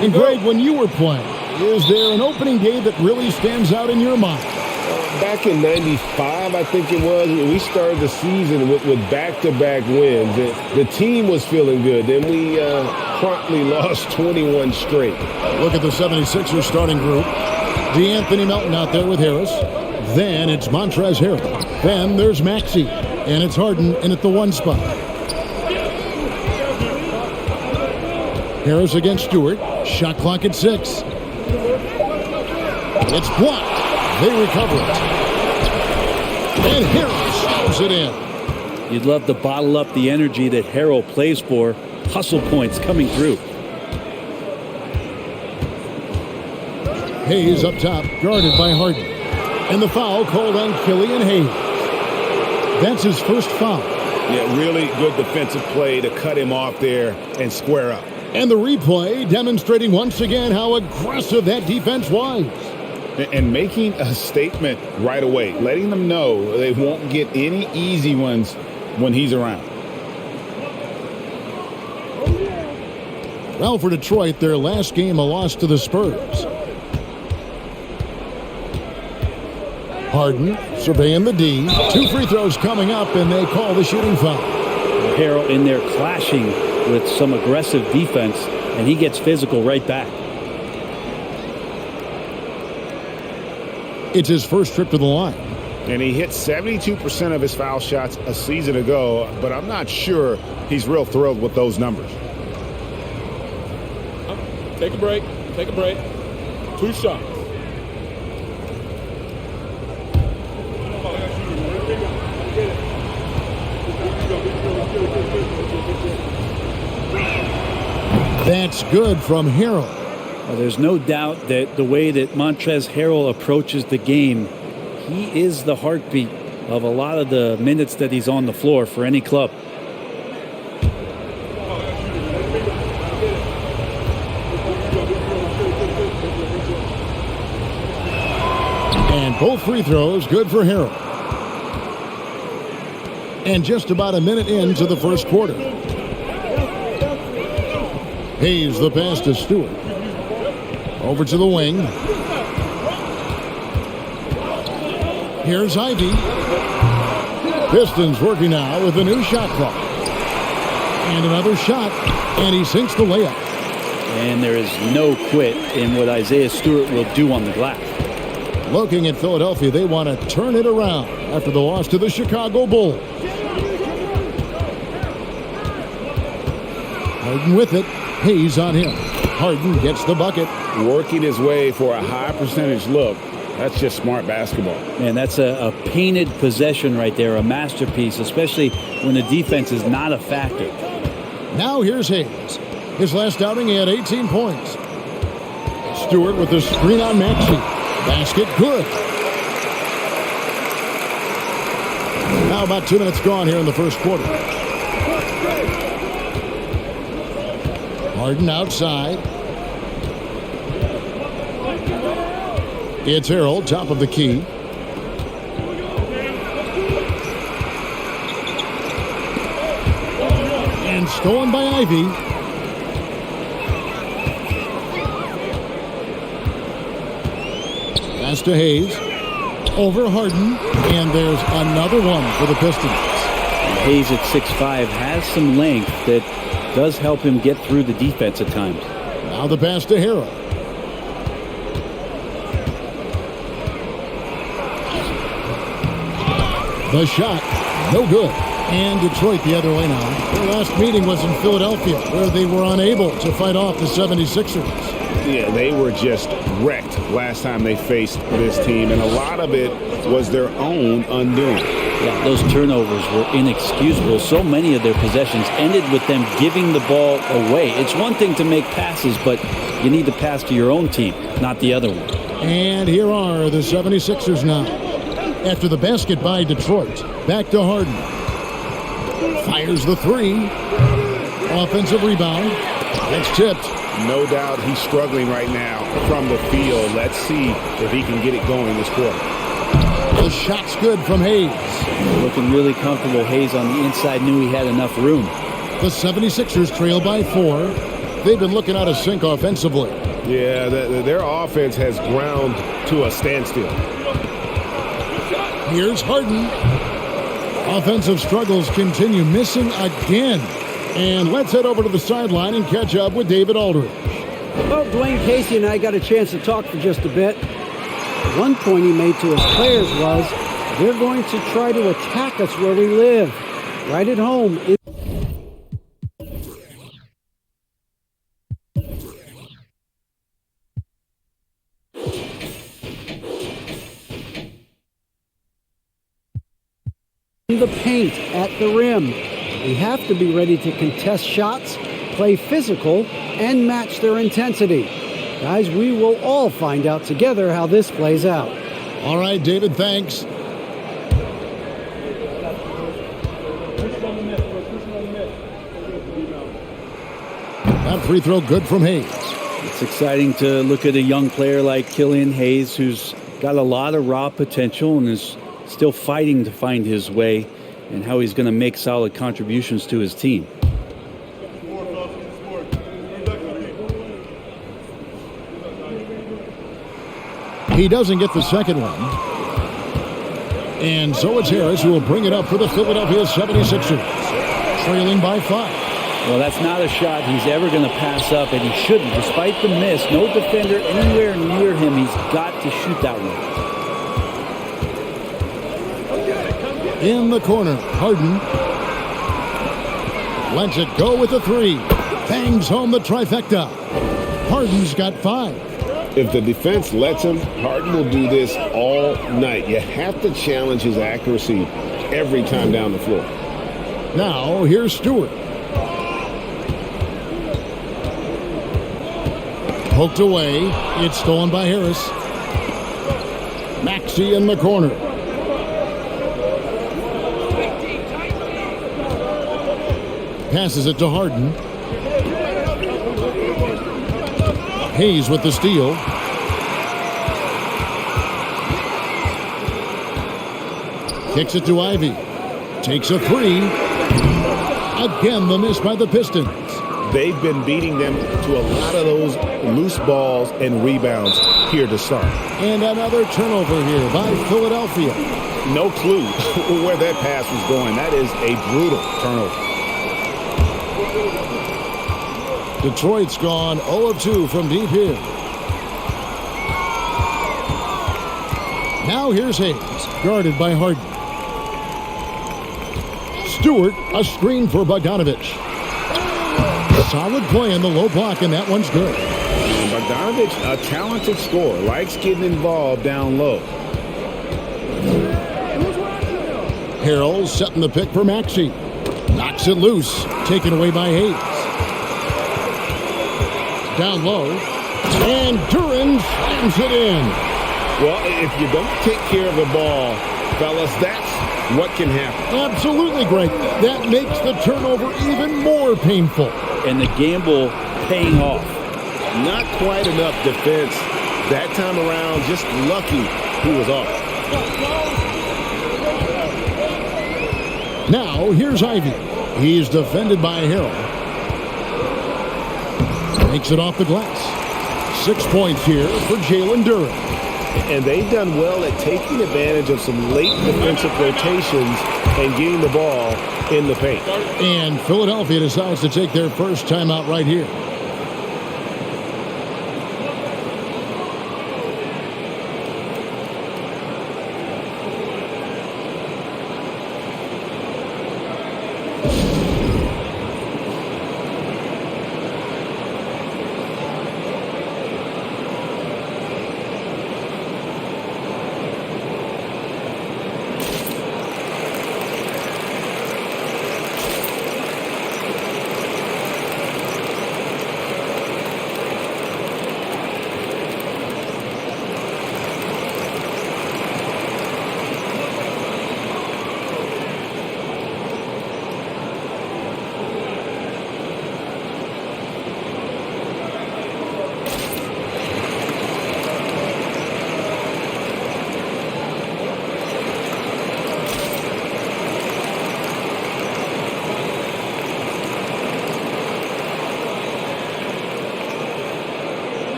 And Greg, when you were playing, is there an opening day that really stands out in your mind? Back in '95, I think it was, we started the season with back-to-back wins. The team was feeling good. Then we promptly lost 21 straight. Look at the 76ers starting group. DeAnthony Melton out there with Harris. Then it's Montrezl Harrell. Then there's Maxey. And it's Harden in at the 1 spot. Harris against Stewart. Shot clock at 6. It's blocked. They recover it. And Harris shoves it in. You'd love to bottle up the energy that Harrell plays for. Hustle points coming through. Hayes up top, guarded by Harden. And the foul called on Killian Hayes. That's his first foul. Yeah, really good defensive play to cut him off there and square up. And the replay demonstrating once again how aggressive that defense was. And making a statement right away, letting them know they won't get any easy ones when he's around. Well, for Detroit, their last game a loss to the Spurs. Harden surveying the D. 2 free throws coming up, and they call the shooting foul. Harrell in there clashing with some aggressive defense, and he gets physical right back. It's his first trip to the line. And he hit 72% of his foul shots a season ago, but I'm not sure he's real thrilled with those numbers. Take a break. Take a break. 2 shots. That's good from Harrell. Well, there's no doubt that the way that Montrezl Harrell approaches the game, he is the heartbeat of a lot of the minutes that he's on the floor for any club. And both free throws good for Harrell. And just about a minute into the first quarter. Hayes the pass to Stewart. Over to the wing. Here's Ivy. Pistons working now with a new shot clock. And another shot. And he sinks the layup. And there is no quit in what Isaiah Stewart will do on the glass. Looking at Philadelphia, they want to turn it around after the loss to the Chicago Bulls. Harden with it. Hayes on him. Harden gets the bucket. Working his way for a high percentage look. That's just smart basketball. Man, that's a painted possession right there, a masterpiece, especially when the defense is not a factor. Now here's Hayes. His last outing, he had 18 points. Stewart with the screen on Maxey. Basket good. Now about 2 minutes gone here in the first quarter. Harden outside. It's Harrell, top of the key. And stolen by Ivy. Pass to Hayes. Over Harden. And there's another one for the Pistons. Hayes at 6'5" has some length that does help him get through the defense at times. Now the pass to Harrell. The shot, no good. And Detroit the other way now. Their last meeting was in Philadelphia, where they were unable to fight off the 76ers. Yeah, they were just wrecked last time they faced this team, and a lot of it was their own undoing. Yeah, those turnovers were inexcusable. So many of their possessions ended with them giving the ball away. It's one thing to make passes, but you need to pass to your own team, not the other one. And here are the 76ers now. After the basket by Detroit, back to Harden. Fires the three. Offensive rebound. That's tipped. No doubt he's struggling right now from the field. Let's see if he can get it going this quarter. The shot's good from Hayes. Looking really comfortable. Hayes on the inside knew he had enough room. The 76ers trail by 4. they've been looking out of sync offensively. Yeah, their offense has ground to a standstill. Here's Harden. Offensive struggles continue, missing again. And let's head over to the sideline and catch up with David Aldridge. Well, Dwayne Casey and I got a chance to talk for just a bit. One point he made to his players was, they're going to try to attack us where we live, right at home. In the paint, at the rim. We have to be ready to contest shots, play physical, and match their intensity. Guys, we will all find out together how this plays out. All right, David, thanks. That free throw good from Hayes. It's exciting to look at a young player like Killian Hayes, who's got a lot of raw potential and is still fighting to find his way and how he's going to make solid contributions to his team. He doesn't get the second one. And so it's Harris who will bring it up for the Philadelphia 76ers, trailing by 5. Well, that's not a shot he's ever going to pass up, and he shouldn't. Despite the miss, no defender anywhere near him. He's got to shoot that one. In the corner, Harden lets it go with a 3. Bangs home the trifecta. Harden's got 5. If the defense lets him, Harden will do this all night. You have to challenge his accuracy every time down the floor. Now, here's Stewart. Poked away. It's stolen by Harris. Maxey in the corner. Passes it to Harden. Hayes with the steal. Kicks it to Ivy. Takes a 3. Again, the miss by the Pistons. They've been beating them to a lot of those loose balls and rebounds here to start. And another turnover here by Philadelphia. No clue where that pass was going. That is a brutal turnover. Detroit's gone 0 of 2 from deep here. Now here's Hayes, guarded by Harden. Stewart, a screen for Bogdanovich. Solid play in the low block, and that one's good. Bogdanovich, a talented scorer, likes getting involved down low. Harrell setting the pick for Maxey. Knocks it loose, taken away by Hayes. Down low, and Durant slams it in. Well, if you don't take care of the ball, fellas, that's what can happen. Absolutely, Greg. That makes the turnover even more painful. And the gamble paying off. Not quite enough defense that time around. Just lucky he was off. Now, here's Ivy. He's defended by Harrell. Makes it off the glass. 6 points here for Jalen Durant. And they've done well at taking advantage of some late defensive rotations and getting the ball in the paint. And Philadelphia decides to take their first timeout right here.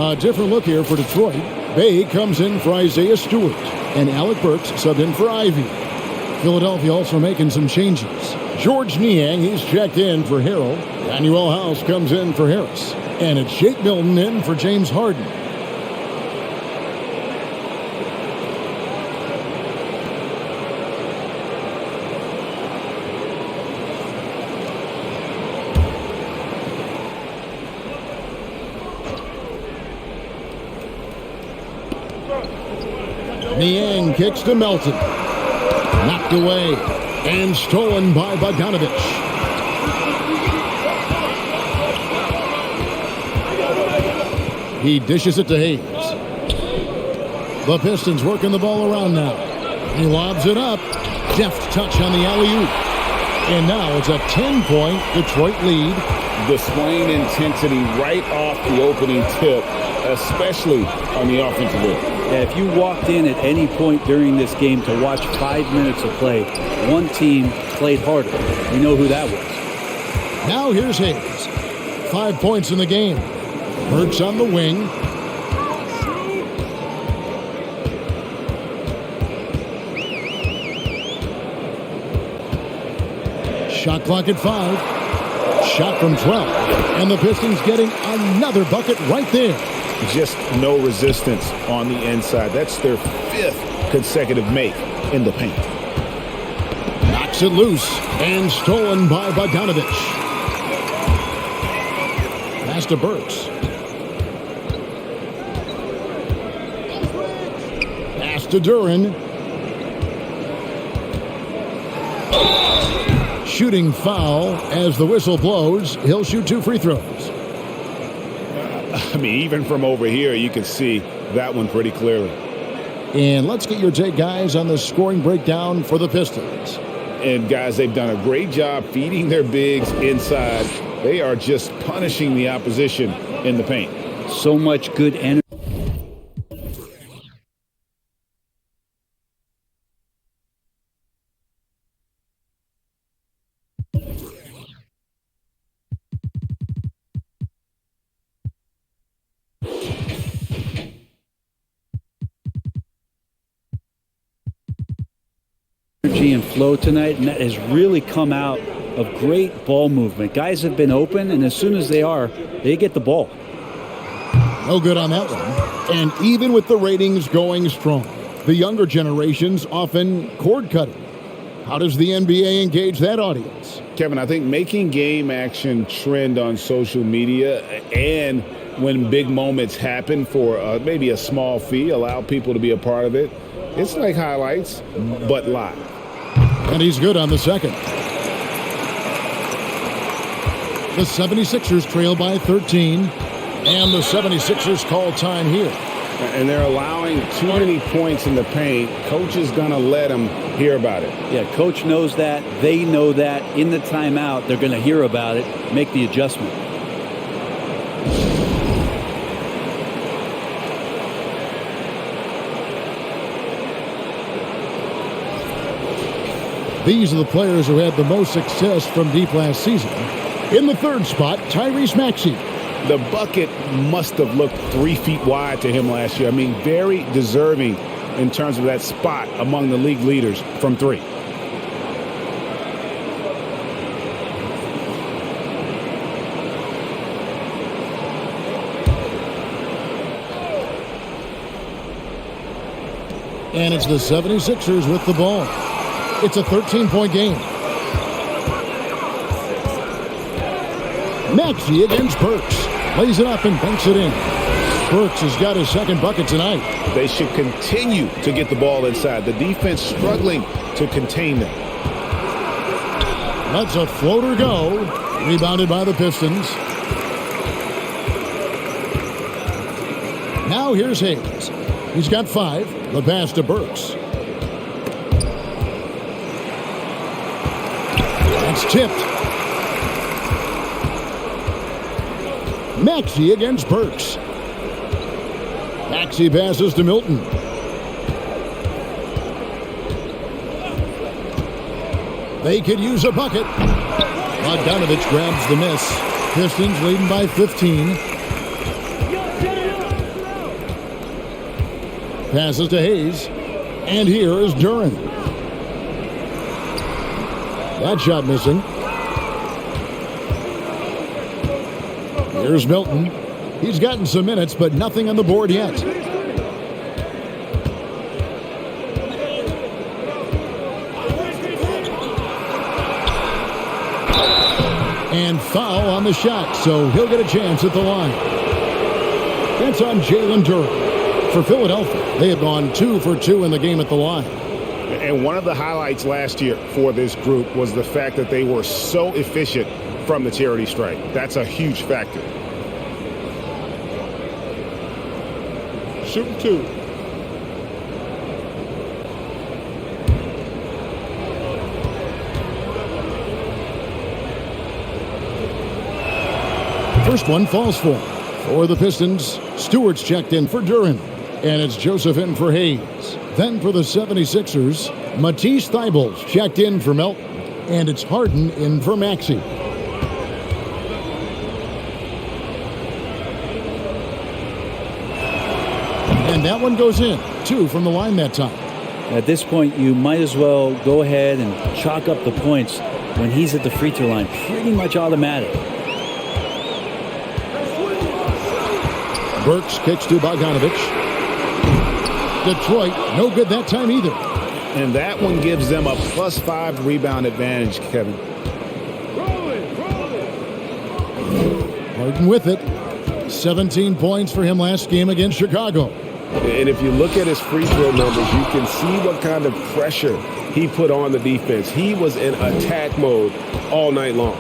A different look here for Detroit. Bay comes in for Isaiah Stewart, and Alec Burks subbed in for Ivy. Philadelphia also making some changes. George Niang, he's checked in for Harrell. Daniel House comes in for Harris. And it's Shake Milton in for James Harden. Niang kicks to Melton. Knocked away and stolen by Bogdanovich. He dishes it to Hayes. The Pistons working the ball around now. He lobs it up. Deft touch on the alley-oop. And now it's a 10-point Detroit lead. Displaying intensity right off the opening tip, especially on the offensive end. Yeah, if you walked in at any point during this game to watch 5 minutes of play, one team played harder. You know who that was. Now here's Hayes. 5 points in the game. Burks on the wing. Shot clock at 5. Shot from 12. And the Pistons getting another bucket right there. Just no resistance on the inside. That's their 5th consecutive make in the paint. Knocks it loose and stolen by Bogdanovich. Pass to Burks. Pass to Durant. Shooting foul as the whistle blows. He'll shoot 2 free throws. I mean, even from over here, you can see that one pretty clearly. And let's get your take, guys, on the scoring breakdown for the Pistons. And, guys, they've done a great job feeding their bigs inside. They are just punishing the opposition in the paint. So much good energy. And flow tonight, and that has really come out of great ball movement. Guys have been open, and as soon as they get the ball. No good on that one. And even with the ratings going strong, the younger generations often cord cutting. How does the NBA engage that audience? Kevin, I think making game action trend on social media, and when big moments happen for maybe a small fee, allow people to be a part of it. It's like highlights, but live. And he's good on the second. The 76ers trail by 13. And the 76ers call time here. And they're allowing too many points in the paint. Coach is going to let them hear about it. Yeah, coach knows that. They know that. In the timeout, they're going to hear about it, make the adjustment. These are the players who had the most success from deep last season. In the third spot, Tyrese Maxey. The bucket must have looked 3 feet wide to him last year. I mean, very deserving in terms of that spot among the league leaders from 3. And it's the 76ers with the ball. It's a 13-point game. Maxey against Burks. Lays it up and banks it in. Burks has got his second bucket tonight. They should continue to get the ball inside. The defense struggling to contain them. Lets a floater go. Rebounded by the Pistons. Now here's Hayes. He's got 5. The pass to Burks. That's tipped. Maxey against Burks. Maxey passes to Milton. They could use a bucket. Bogdanovich grabs the miss. Pistons leading by 15. Passes to Hayes. And here is Durant. That shot missing. Here's Milton. He's gotten some minutes, but nothing on the board yet. And foul on the shot, so he'll get a chance at the line. That's on Jalen Durant. For Philadelphia, they have gone 2 for 2 in the game at the line. And one of the highlights last year for this group was the fact that they were so efficient from the charity stripe. That's a huge factor. Shooting 2. First one falls for him. For the Pistons, Stewart's checked in for Durant. And it's Joseph in for Hayes. Then for the 76ers, Matisse Thybulle's checked in for Melton. And it's Harden in for Maxey. And that one goes in. 2 from the line that time. At this point, you might as well go ahead and chalk up the points when he's at the free throw line. Pretty much automatic. Burks kicks to Bogdanovich. Detroit, no good that time either. And that one gives them a +5 rebound advantage, Kevin. Harden with it. 17 points for him last game against Chicago. And if you look at his free throw numbers, you can see what kind of pressure he put on the defense. He was in attack mode all night long.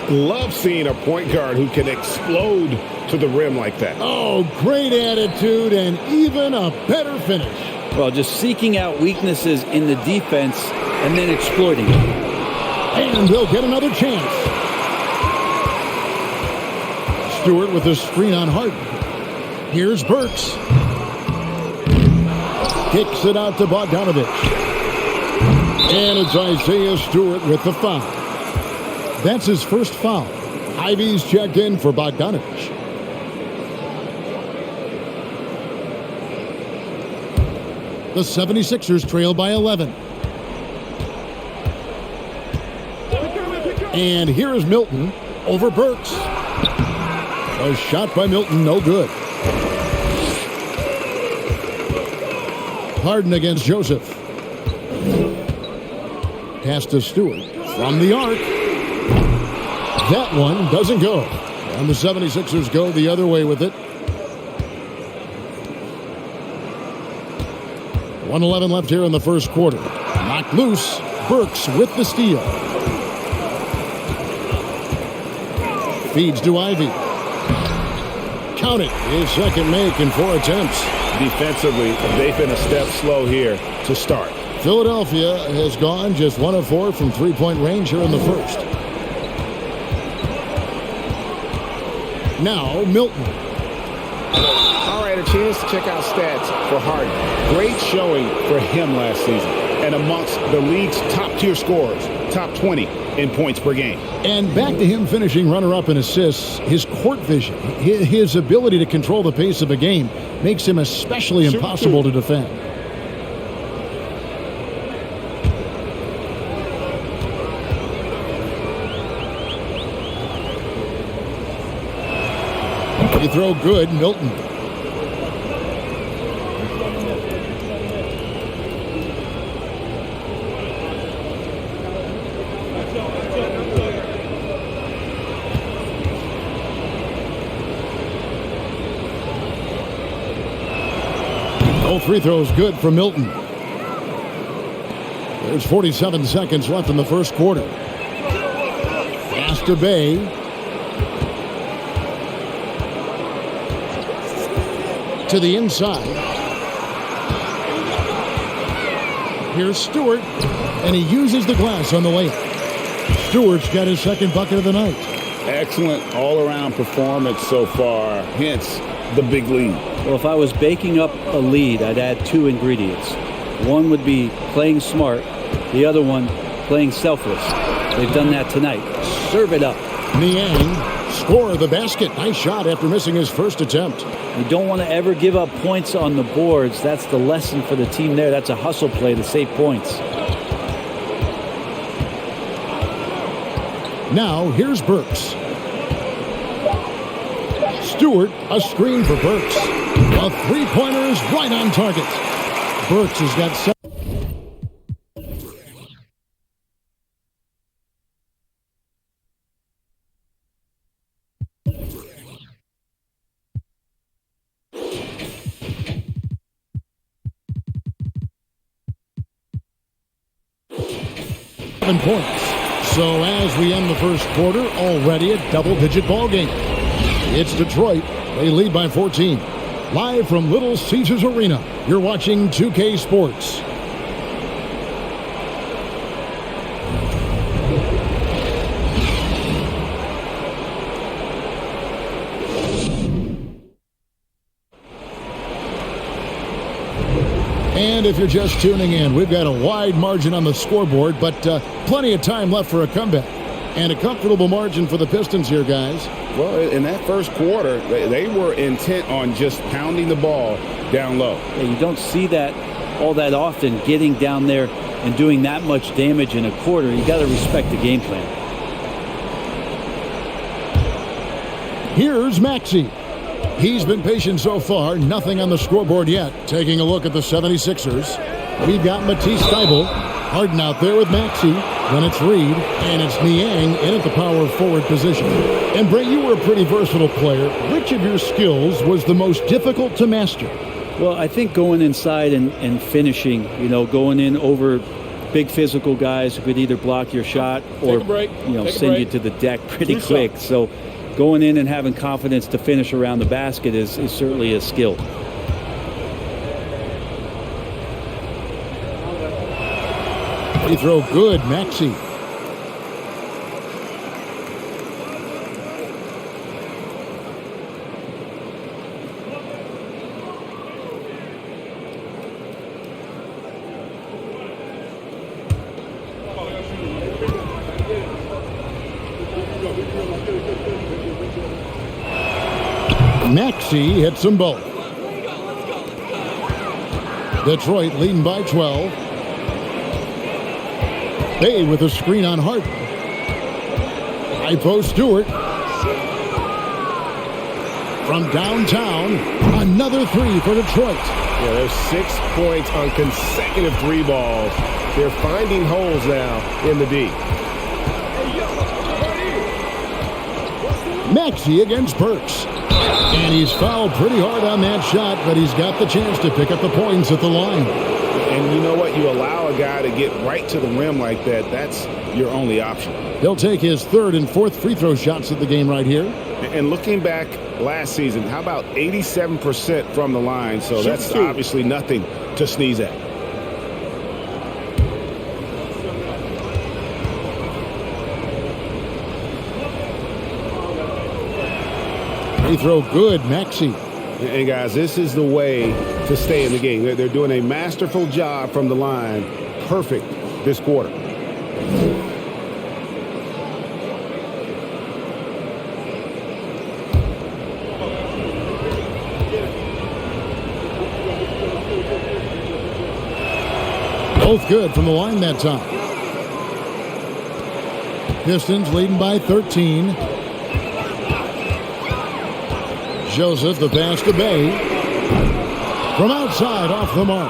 Love seeing a point guard who can explode to the rim like that. Oh, great attitude and even a better finish. Well, just seeking out weaknesses in the defense and then exploiting it. And they'll get another chance. Stewart with a screen on Harden. Here's Burks. Kicks it out to Bogdanovich. And it's Isaiah Stewart with the foul. That's his first foul. Ivy's checked in for Bogdanovich. The 76ers trail by 11. And here is Milton over Burks. A shot by Milton, no good. Harden against Joseph. Pass to Stewart from the arc. That one doesn't go. And the 76ers go the other way with it. 1:11 left here in the first quarter. Knocked loose. Burks with the steal. Feeds to Ivy. Count it. His second make in 4 attempts. Defensively, they've been a step slow here to start. Philadelphia has gone just 1 of 4 from three-point range here in the first. Now, Milton. All right, a chance to check out stats for Harden. Great showing for him last season. And amongst the league's top-tier scorers, top 20 in points per game. And back to him finishing runner-up in assists. His court vision, his ability to control the pace of a game makes him especially impossible to defend. Free throw good, Milton. No free throws good for Milton. There's 47 seconds left in the first quarter. Pass to Bay. To the inside. Here's Stewart, and he uses the glass on the layup. Stewart's got his second bucket of the night. Excellent all-around performance so far, hence the big lead. Well, if I was baking up a lead, I'd add 2 ingredients. One would be playing smart. The other one, playing selfless. They've done that tonight. Serve it up. Niang score the basket. Nice shot after missing his first attempt. You don't want to ever give up points on the boards. That's the lesson for the team there. That's a hustle play to save points. Now here's Burks. Stewart, a screen for Burks. A three-pointer is right on target. Burks has got 7 points. So as we end the first quarter, already a double-digit ball game. It's Detroit. They lead by 14. Live from Little Caesars Arena, you're watching 2K Sports. And if you're just tuning in, we've got a wide margin on the scoreboard, but plenty of time left for a comeback. And a comfortable margin for the Pistons here, guys. Well, in that first quarter, they were intent on just pounding the ball down low. Yeah, you don't see that all that often, getting down there and doing that much damage in a quarter. You got to respect the game plan. Here's Maxey. He's been patient so far. Nothing on the scoreboard yet. Taking a look at the 76ers. We've got Matisse Thybulle. Harden out there with Maxey. Then it's Reed, and it's Niang in at the power forward position. And Brett, you were a pretty versatile player. Which of your skills was the most difficult to master? Well, I think going inside and finishing, going in over big physical guys who could either block your shot or, send you to the deck pretty quick. So going in and having confidence to finish around the basket is certainly a skill. Free throw good, Maxey. Maxey hits them both. Detroit leading by 12. Bay with a screen on Harden. High post Stewart. From downtown, another three for Detroit. Yeah, there's 6 points on consecutive three balls. They're finding holes now in the D. Maxey against Burks. And he's fouled pretty hard on that shot, but he's got the chance to pick up the points at the line. And you know what? You allow a guy to get right to the rim like that, that's your only option. He'll take his third and fourth free throw shots of the game right here. And looking back last season, how about 87% from the line? So that's obviously nothing to sneeze at. Free throw good, Maxey. And guys, this is the way to stay in the game. They're doing a masterful job from the line. Perfect this quarter. Both good from the line that time. Pistons leading by 13. Joseph, the pass to Bay. From outside, off the mark.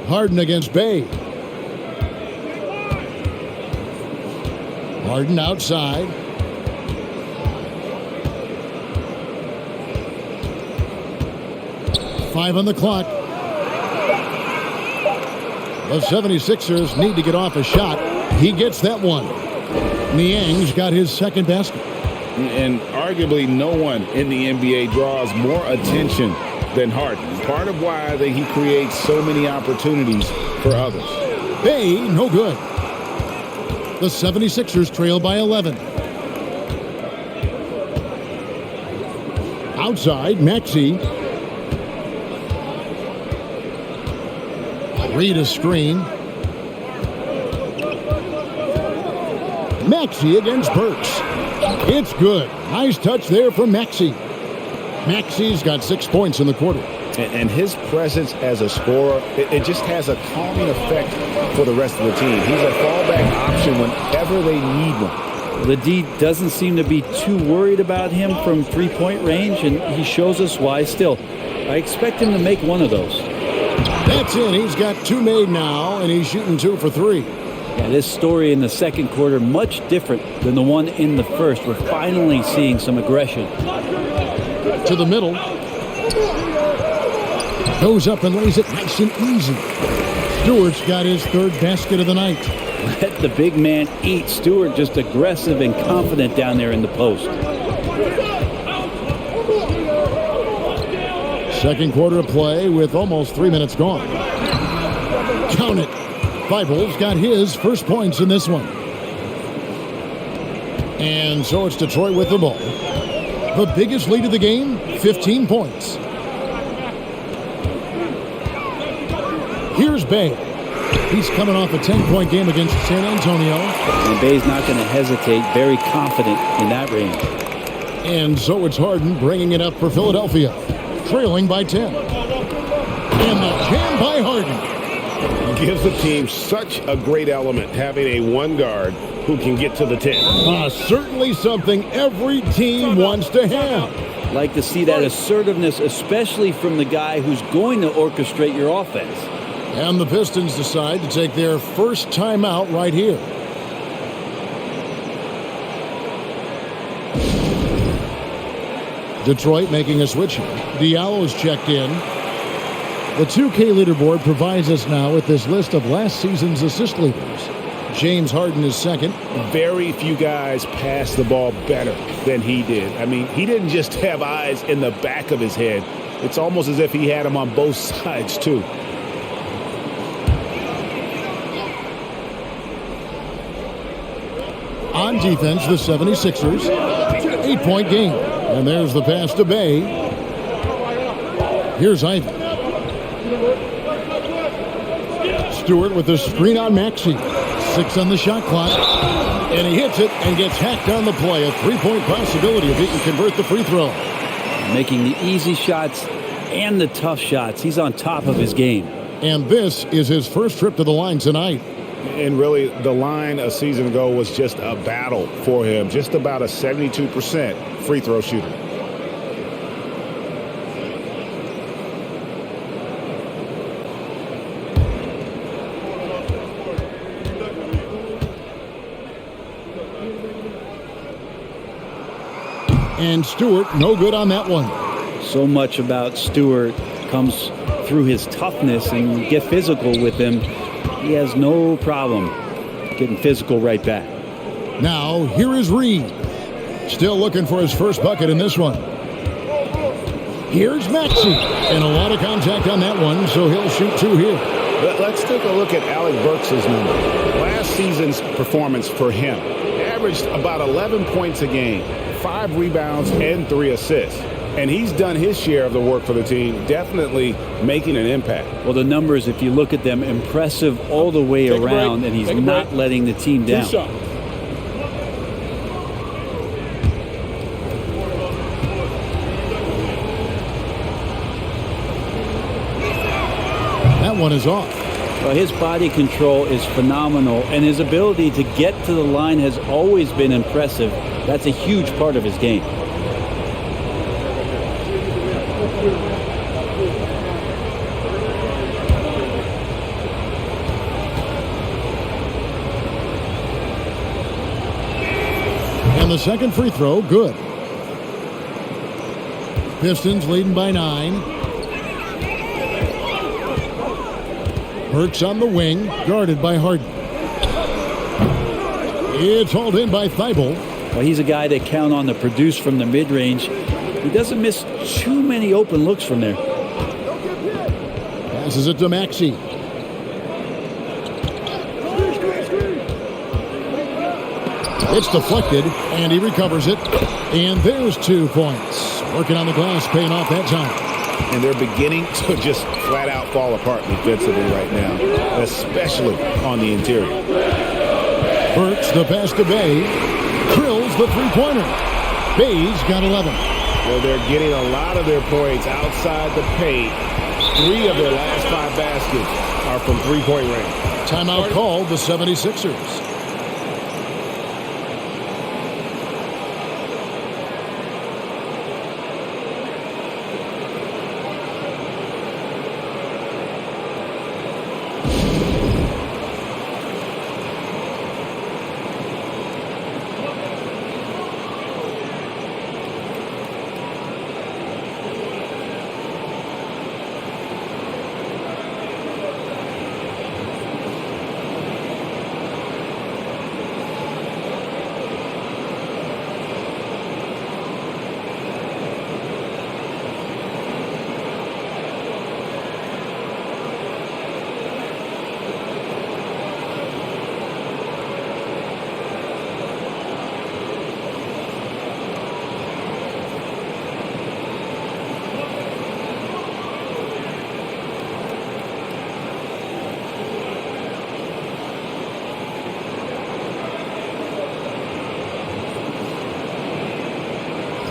Harden against Bay. Harden outside. Five on the clock. The 76ers need to get off a shot. He gets that one. Niang's got his second basket. And arguably no one in the NBA draws more attention than Harden. Part of why he creates so many opportunities for others. Bay, no good. The 76ers trail by 11. Outside, Maxey. Reed a screen. Maxey against Burks. It's good. Nice touch there from Maxey. Maxey's got 6 points in the quarter. And his presence as a scorer, it just has a calming effect for the rest of the team. He's a fallback option whenever they need one. The D doesn't seem to be too worried about him from three-point range, and he shows us why. Still, I expect him to make one of those. That's in. He's got 2 made now, and he's shooting 2 for 3. Yeah, this story in the second quarter, much different than the one in the first. We're finally seeing some aggression. To the middle. Goes up and lays it nice and easy. Stewart's got his 3rd basket of the night. Let the big man eat. Stewart just aggressive and confident down there in the post. Second quarter of play with almost 3 minutes gone. Count it. Thibault's got his first points in this one. And so it's Detroit with the ball. The biggest lead of the game, 15 points. Here's Bay. He's coming off a 10-point game against San Antonio. And Bay's not going to hesitate. Very confident in that range. And so it's Harden bringing it up for Philadelphia. Trailing by 10. And the jam by Harden. Gives the team such a great element having a one guard who can get to the 10. Certainly something every team wants to have. Like to see that assertiveness, especially from the guy who's going to orchestrate your offense. And the Pistons decide to take their first timeout right here. Detroit making a switch here. Diallo's checked in. The 2K leaderboard provides us now with this list of last season's assist leaders. James Harden is second. Very few guys pass the ball better than he did. I mean, he didn't just have eyes in the back of his head. It's almost as if he had them on both sides, too. On defense, the 76ers. 8-point game. And there's the pass to Bay. Here's Irving. Stewart with the screen on Maxey. 6 on the shot clock. And he hits it and gets hacked on the play. A 3-point possibility if he can convert the free throw. Making the easy shots and the tough shots. He's on top of his game. And this is his first trip to the line tonight. And really, the line a season ago was just a battle for him. Just about a 72% free throw shooter. And Stewart, no good on that one. So much about Stewart comes through his toughness, and you get physical with him. He has no problem getting physical right back. Now, here is Reed. Still looking for his first bucket in this one. Here's Maxey. And a lot of contact on that one, so he'll shoot 2 here. Let's take a look at Alec Burks' number. Last season's performance for him averaged about 11 points a game, 5 rebounds, and 3 assists. And he's done his share of the work for the team, definitely making an impact. Well, the numbers, if you look at them, impressive all the way around, and he's not letting the team down. 2 shots. That one is off. Well, his body control is phenomenal, and his ability to get to the line has always been impressive. That's a huge part of his game. And the second free throw, good. Pistons leading by 9. Burks on the wing, guarded by Harden. It's hauled in by Thibault. Well, he's a guy that count on to produce from the mid-range. He doesn't miss too many open looks from there. Passes it to Maxey. It's deflected, and he recovers it. And there's 2 points. Working on the glass, paying off that time. And they're beginning to just flat out fall apart defensively right now, especially on the interior. Burks the pass to Bay. Drills the three-pointer. Bay's got 11. Well, they're getting a lot of their points outside the paint. 3 of their last 5 baskets are from three-point range. Timeout called the 76ers.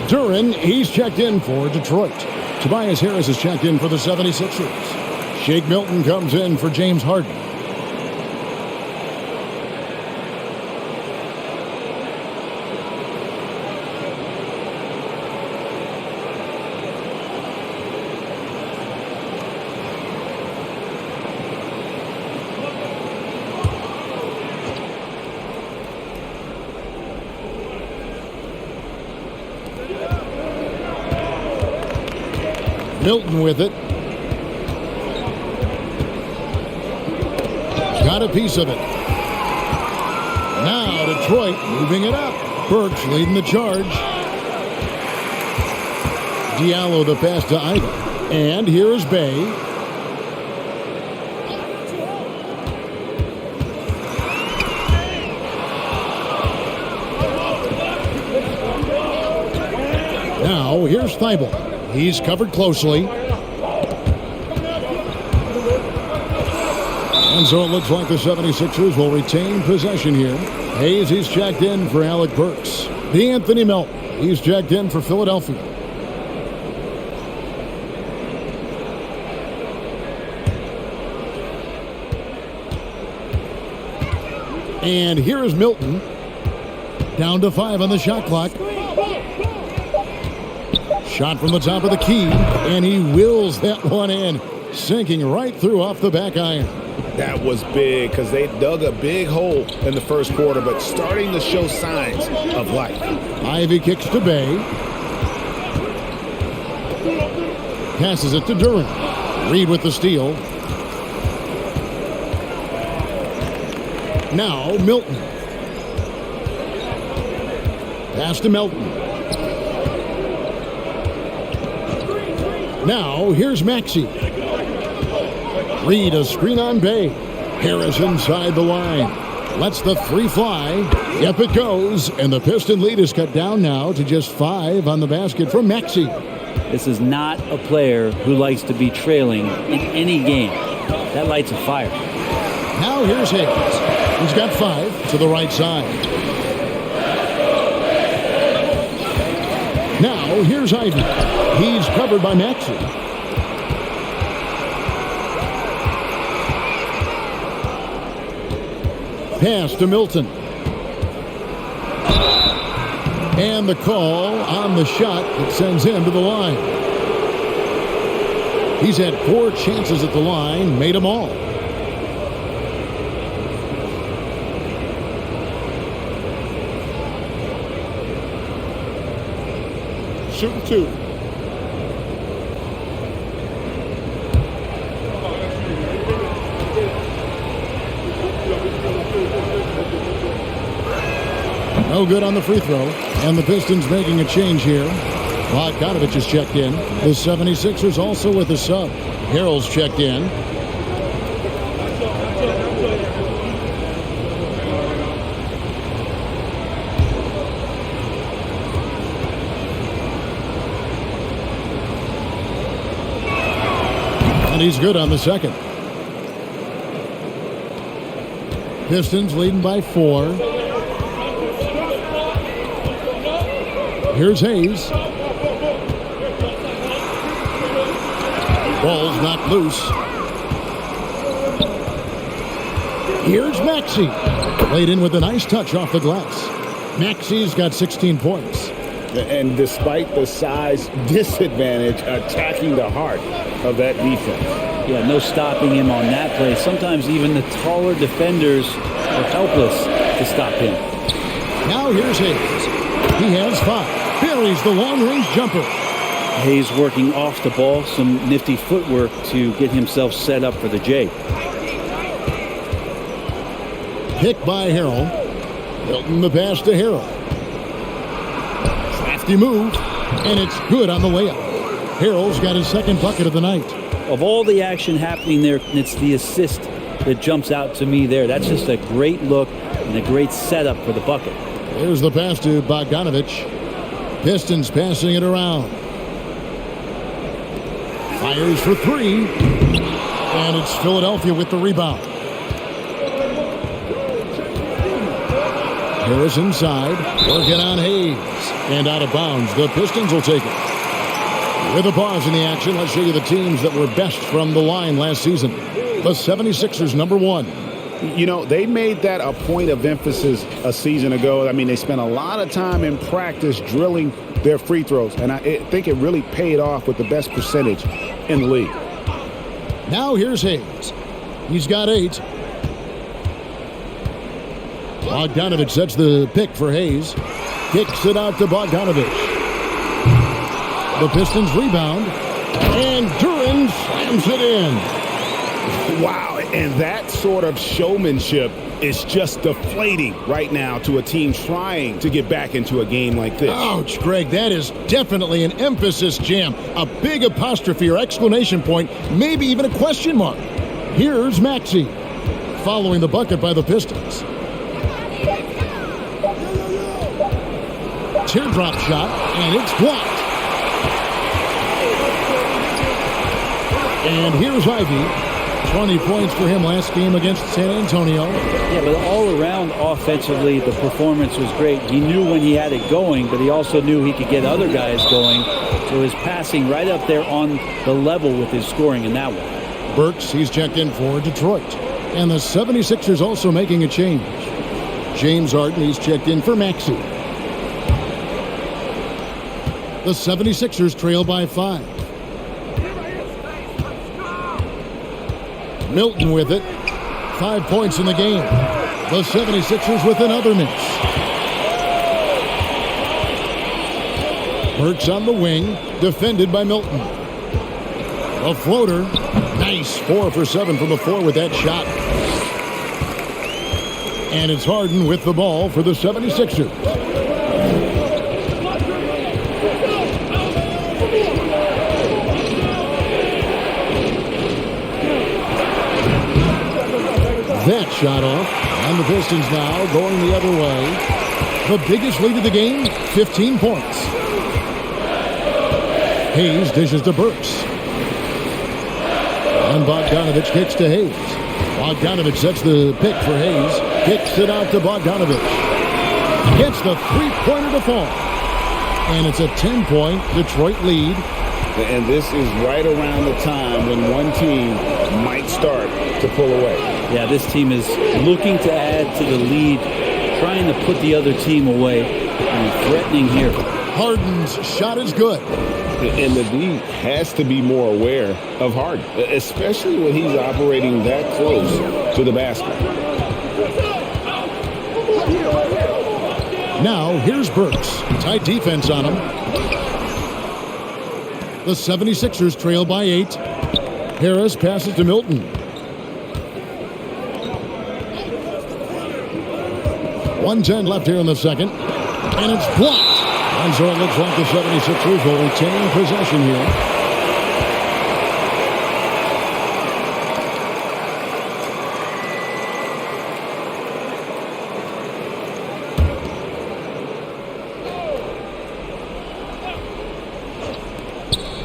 Durant, he's checked in for Detroit. Tobias Harris is checked in for the 76ers. Shake Milton comes in for James Harden. Milton with it. Got a piece of it. Now Detroit moving it up. Burks leading the charge. Diallo the pass to Irving. And here is Bay. Now here's Thibault. He's covered closely. And so it looks like the 76ers will retain possession here. Hayes, he's checked in for Alec Burks. D'Anthony Melton, he's checked in for Philadelphia. And here is Milton. Down to 5 on the shot clock. Shot from the top of the key, and he wills that one in, sinking right through off the back iron. That was big because they dug a big hole in the first quarter, but starting to show signs of life. Ivy kicks to Bay. Passes it to Durant. Reed with the steal. Now Milton. Pass to Milton. Now, here's Maxey. Reed, a screen on Bay. Harris inside the line. Lets the 3 fly. Yep, it goes. And the Piston lead is cut down now to just 5 on the basket from Maxey. This is not a player who likes to be trailing in any game. That lights a fire. Now here's Hayes. He's got 5 to the right side. Now here's Ivy. He's covered by Maxey. Pass to Milton. And the call on the shot that sends him to the line. He's had 4 chances at the line, made them all. Shooting 2. No good on the free throw. And the Pistons making a change here. Bogdanovich is checked in. The 76ers also with a sub. Harrell's checked in. And he's good on the second. Pistons leading by 4. Here's Hayes. Ball's knocked loose. Here's Maxey. Laid in with a nice touch off the glass. Maxey's got 16 points. And despite the size disadvantage, attacking the heart of that defense. Yeah, no stopping him on that play. Sometimes even the taller defenders are helpless to stop him. Now here's Hayes. He has 5. Buries the long-range jumper. Hayes working off the ball, some nifty footwork to get himself set up for the J. Pick by Harrell. Hilton the pass to Harrell. Crafty move, and it's good on the layup. Harrell's got his second bucket of the night. Of all the action happening there, it's the assist that jumps out to me there. That's just a great look and a great setup for the bucket. There's the pass to Bogdanovich. Pistons passing it around. Fires for 3. And it's Philadelphia with the rebound. Harris inside. Working on Hayes. And out of bounds. The Pistons will take it. With a pause in the action, let's show you the teams that were best from the line last season. The 76ers, number 1. You know, they made that a point of emphasis a season ago. I mean, they spent a lot of time in practice drilling their free throws, and I think it really paid off with the best percentage in the league. Now here's Hayes. He's got 8. Bogdanovich sets the pick for Hayes. Kicks it out to Bogdanovich. The Pistons rebound, and Durant slams it in. Wow, and that sort of showmanship is just deflating right now to a team trying to get back into a game like this. Ouch, Greg, that is definitely an emphasis jam. A big apostrophe or exclamation point, maybe even a question mark. Here's Maxey, following the bucket by the Pistons. Teardrop shot, and it's blocked. And here's Ivy. 20 points for him last game against San Antonio. Yeah, but all around offensively, the performance was great. He knew when he had it going, but he also knew he could get other guys going. So his passing right up there on the level with his scoring in that one. Burks, he's checked in for Detroit. And the 76ers also making a change. James Harden, he's checked in for Maxey. The 76ers trail by 5. Milton with it. 5 points in the game. The 76ers with another miss. Burks on the wing. Defended by Milton. A floater. Nice. 4 for 7 from the floor with that shot. And it's Harden with the ball for the 76ers. That shot off, and the Pistons now going the other way. The biggest lead of the game, 15 points. Hayes dishes to Burks. And Bogdanovich kicks to Hayes. Bogdanovich sets the pick for Hayes. Kicks it out to Bogdanovich. Gets the three-pointer to fall. And it's a 10-point Detroit lead. And this is right around the time when one team might start to pull away. Yeah, this team is looking to add to the lead, trying to put the other team away, and threatening here. Harden's shot is good. And the D has to be more aware of Harden, especially when he's operating that close to the basket. Now, here's Burks. Tight defense on him. The 76ers trail by 8. Harris passes to Milton. 1:10 left here in the second. And it's blocked. And so it looks like the 76ers will retain possession here.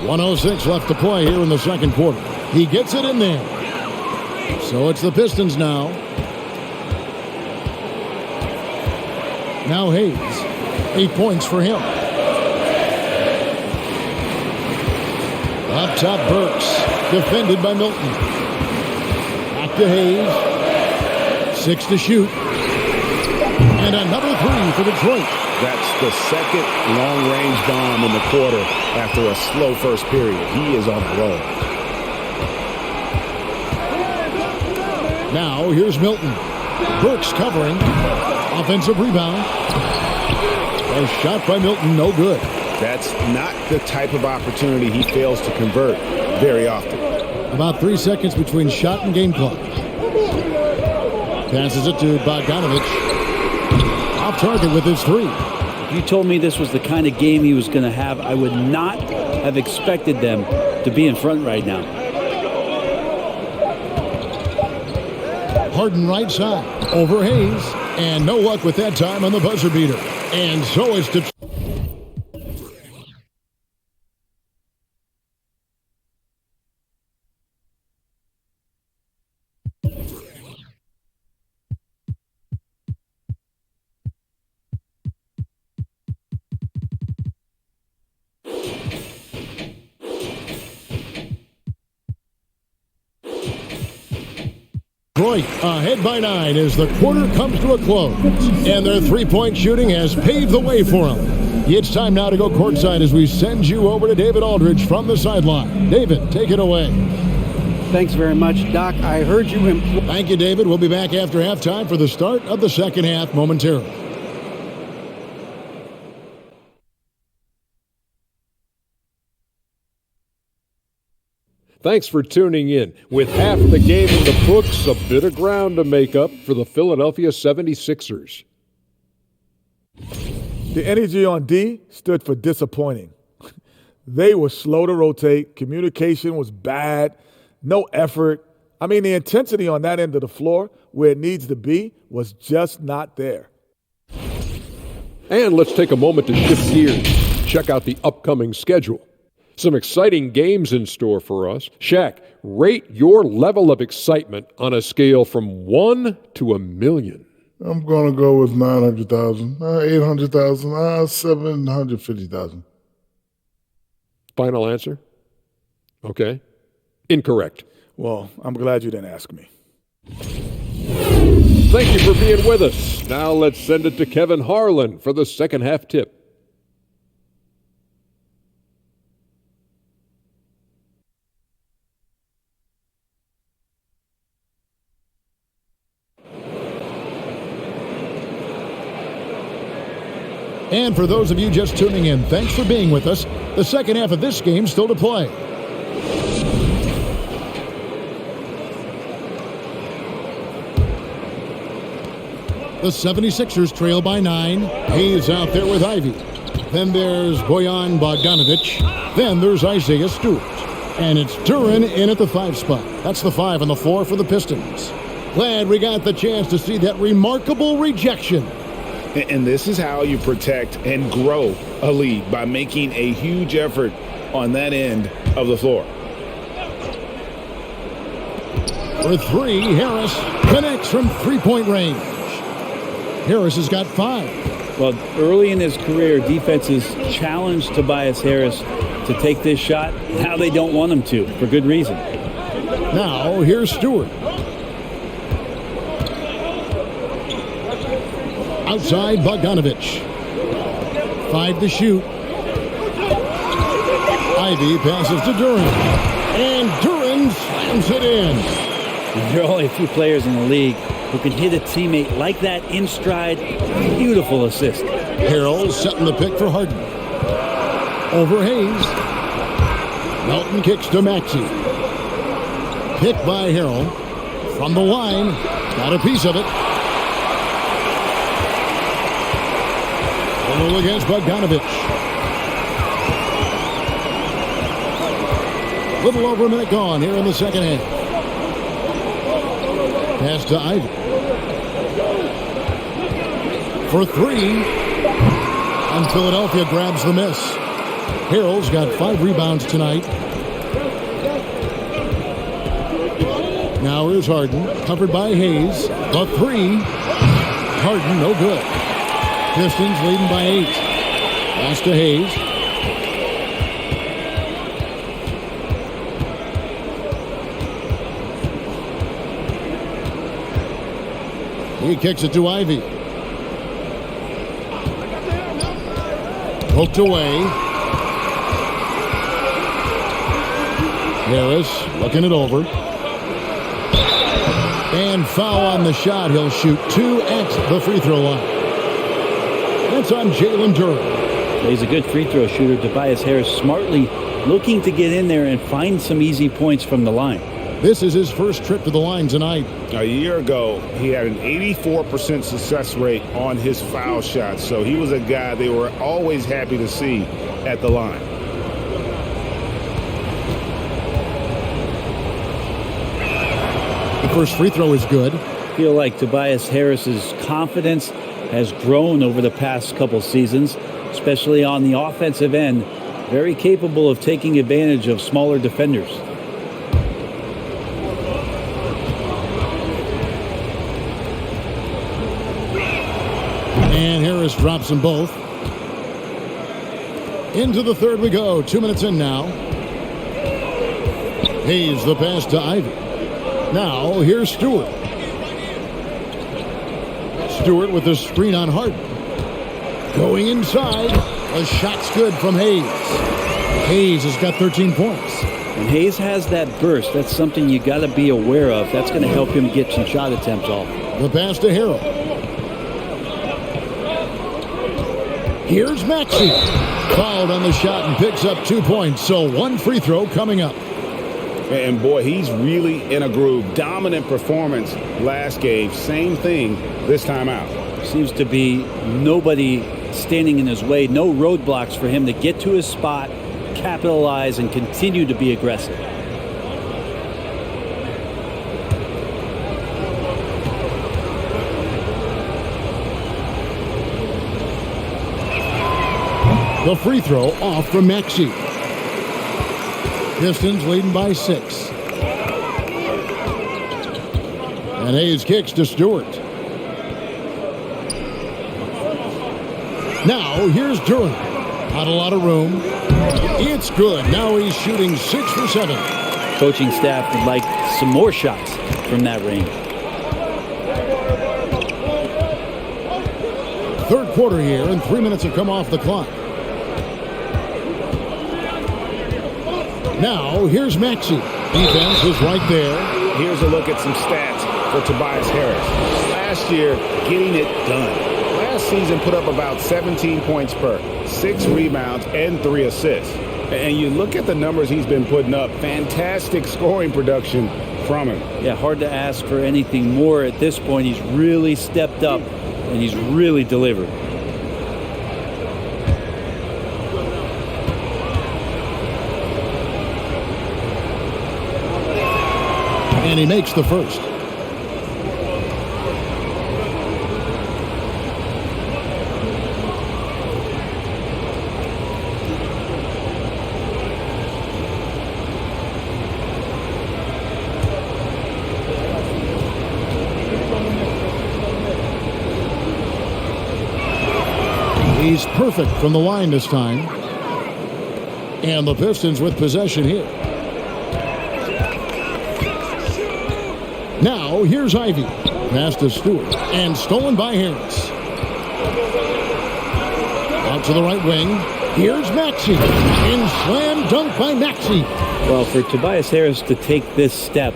.106 left to play here in the second quarter. He gets it in there. So it's the Pistons now. Now Hayes. 8 points for him. Up top, Burks. Defended by Milton. Back to Hayes. 6 to shoot. And another 3 for Detroit. That's the second long-range bomb in the quarter after a slow first period. He is on a roll. Now here's Milton. Burks covering. Offensive rebound. A shot by Milton, no good. That's not the type of opportunity he fails to convert very often. About 3 seconds between shot and game clock. Passes it to Bogdanovich. Off target with his 3. If you told me this was the kind of game he was going to have, I would not have expected them to be in front right now. Harden right side. Over Hayes. And no luck with that time on the buzzer beater. And so it's Detroit. Detroit ahead by 9 as the quarter comes to a close. And their three-point shooting has paved the way for them. It's time now to go courtside as we send you over to David Aldridge from the sideline. David, take it away. Thanks very much, Doc. I heard you. Thank you, David. We'll be back after halftime for the start of the second half momentarily. Thanks for tuning in. With half the game in the books, a bit of ground to make up for the Philadelphia 76ers. The energy on D stood for disappointing. They were slow to rotate. Communication was bad. No effort. I mean, the intensity on that end of the floor, where it needs to be, was just not there. And let's take a moment to shift gears. Check out the upcoming schedule. Some exciting games in store for us. Shaq, rate your level of excitement on a scale from 1 to 1,000,000. I'm going to go with 900,000, 800,000, 750,000. Final answer? Okay. Incorrect. Well, I'm glad you didn't ask me. Thank you for being with us. Now let's send it to Kevin Harlan for the second half tip. And for those of you just tuning in, thanks for being with us. The second half of this game still to play. The 76ers trail by 9. Hayes out there with Ivy. Then there's Bojan Bogdanovich. Then there's Isaiah Stewart. And it's Durant in at the 5 spot. That's the 5 and the 4 for the Pistons. Glad we got the chance to see that remarkable rejection. And this is how you protect and grow a lead, by making a huge effort on that end of the floor. For 3, Harris connects from three-point range. Harris has got 5. Well, early in his career, defenses challenged Tobias Harris to take this shot. Now they don't want him to, for good reason. Now here's Stewart. Outside, Bogdanovich. 5 to shoot. Ivy passes to Durant. And Durant slams it in. There are only a few players in the league who can hit a teammate like that in stride. Beautiful assist. Harrell setting the pick for Harden. Over Hayes. Melton kicks to Maxey. Pick by Harrell. From the line. Got a piece of it. Little against Bogdanovich. Little over a minute gone here in the second half. Pass to Ivy. For 3. And Philadelphia grabs the miss. Harrell's got 5 rebounds tonight. Now here's Harden. Covered by Hayes. The 3. Harden no good. Pistons leading by 8. Pass to Hayes. He kicks it to Ivy. Poked away. Harris looking it over. And foul on the shot. He'll shoot 2 at the free throw line. That's on Jalen Durant. He's a good free throw shooter. Tobias Harris smartly looking to get in there and find some easy points from the line. This is his first trip to the line tonight. A year ago, he had an 84% success rate on his foul shots. So he was a guy they were always happy to see at the line. The first free throw is good. I feel like Tobias Harris's confidence has grown over the past couple seasons, especially on the offensive end. Very capable of taking advantage of smaller defenders. And Harris drops them both. Into the third we go. 2 minutes in now. Hayes the pass to Ivy. Now here's Stewart. Stewart with the screen on Harden. Going inside. A shot's good from Hayes. Hayes has got 13 points. And Hayes has that burst. That's something you got to be aware of. That's going to help him get some shot attempts off. The pass to Harrell. Here's Maxey. Fouled on the shot and picks up 2 points. So 1 free throw coming up. And boy, he's really in a groove. Dominant performance last game. Same thing this time out. Seems to be nobody standing in his way. No roadblocks for him to get to his spot, capitalize, and continue to be aggressive. The free throw off from Maxey. Pistons leading by 6. And Hayes kicks to Stewart. Now here's Durant. Not a lot of room. It's good. Now he's shooting 6 for 7. Coaching staff would like some more shots from that range. Third quarter here, and 3 minutes have come off the clock. Now, here's Maxey. Defense is right there. Here's a look at some stats for Tobias Harris. Last year, getting it done. Last season put up about 17 points per, 6 rebounds, and 3 assists. And you look at the numbers he's been putting up, fantastic scoring production from him. Yeah, hard to ask for anything more at this point. He's really stepped up, and he's really delivered. And he makes the first. He's perfect from the line this time. And the Pistons with possession here. Now, here's Ivy. Pass to Stewart. And stolen by Harris. Out to the right wing. Here's Maxey. And slam dunk by Maxey. Well, for Tobias Harris to take this step,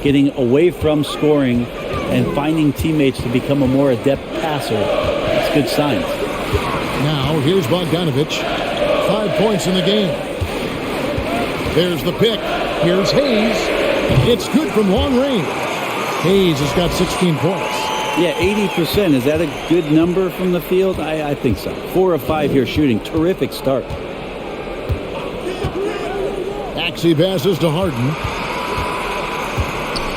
getting away from scoring and finding teammates to become a more adept passer, it's good signs. Now, here's Bogdanovich. 5 points in the game. There's the pick. Here's Hayes. It's good from long range. Hayes has got 16 points. Yeah, 80%. Is that a good number from the field? I think so. 4 of 5 here shooting. Terrific start. Maxey passes to Harden.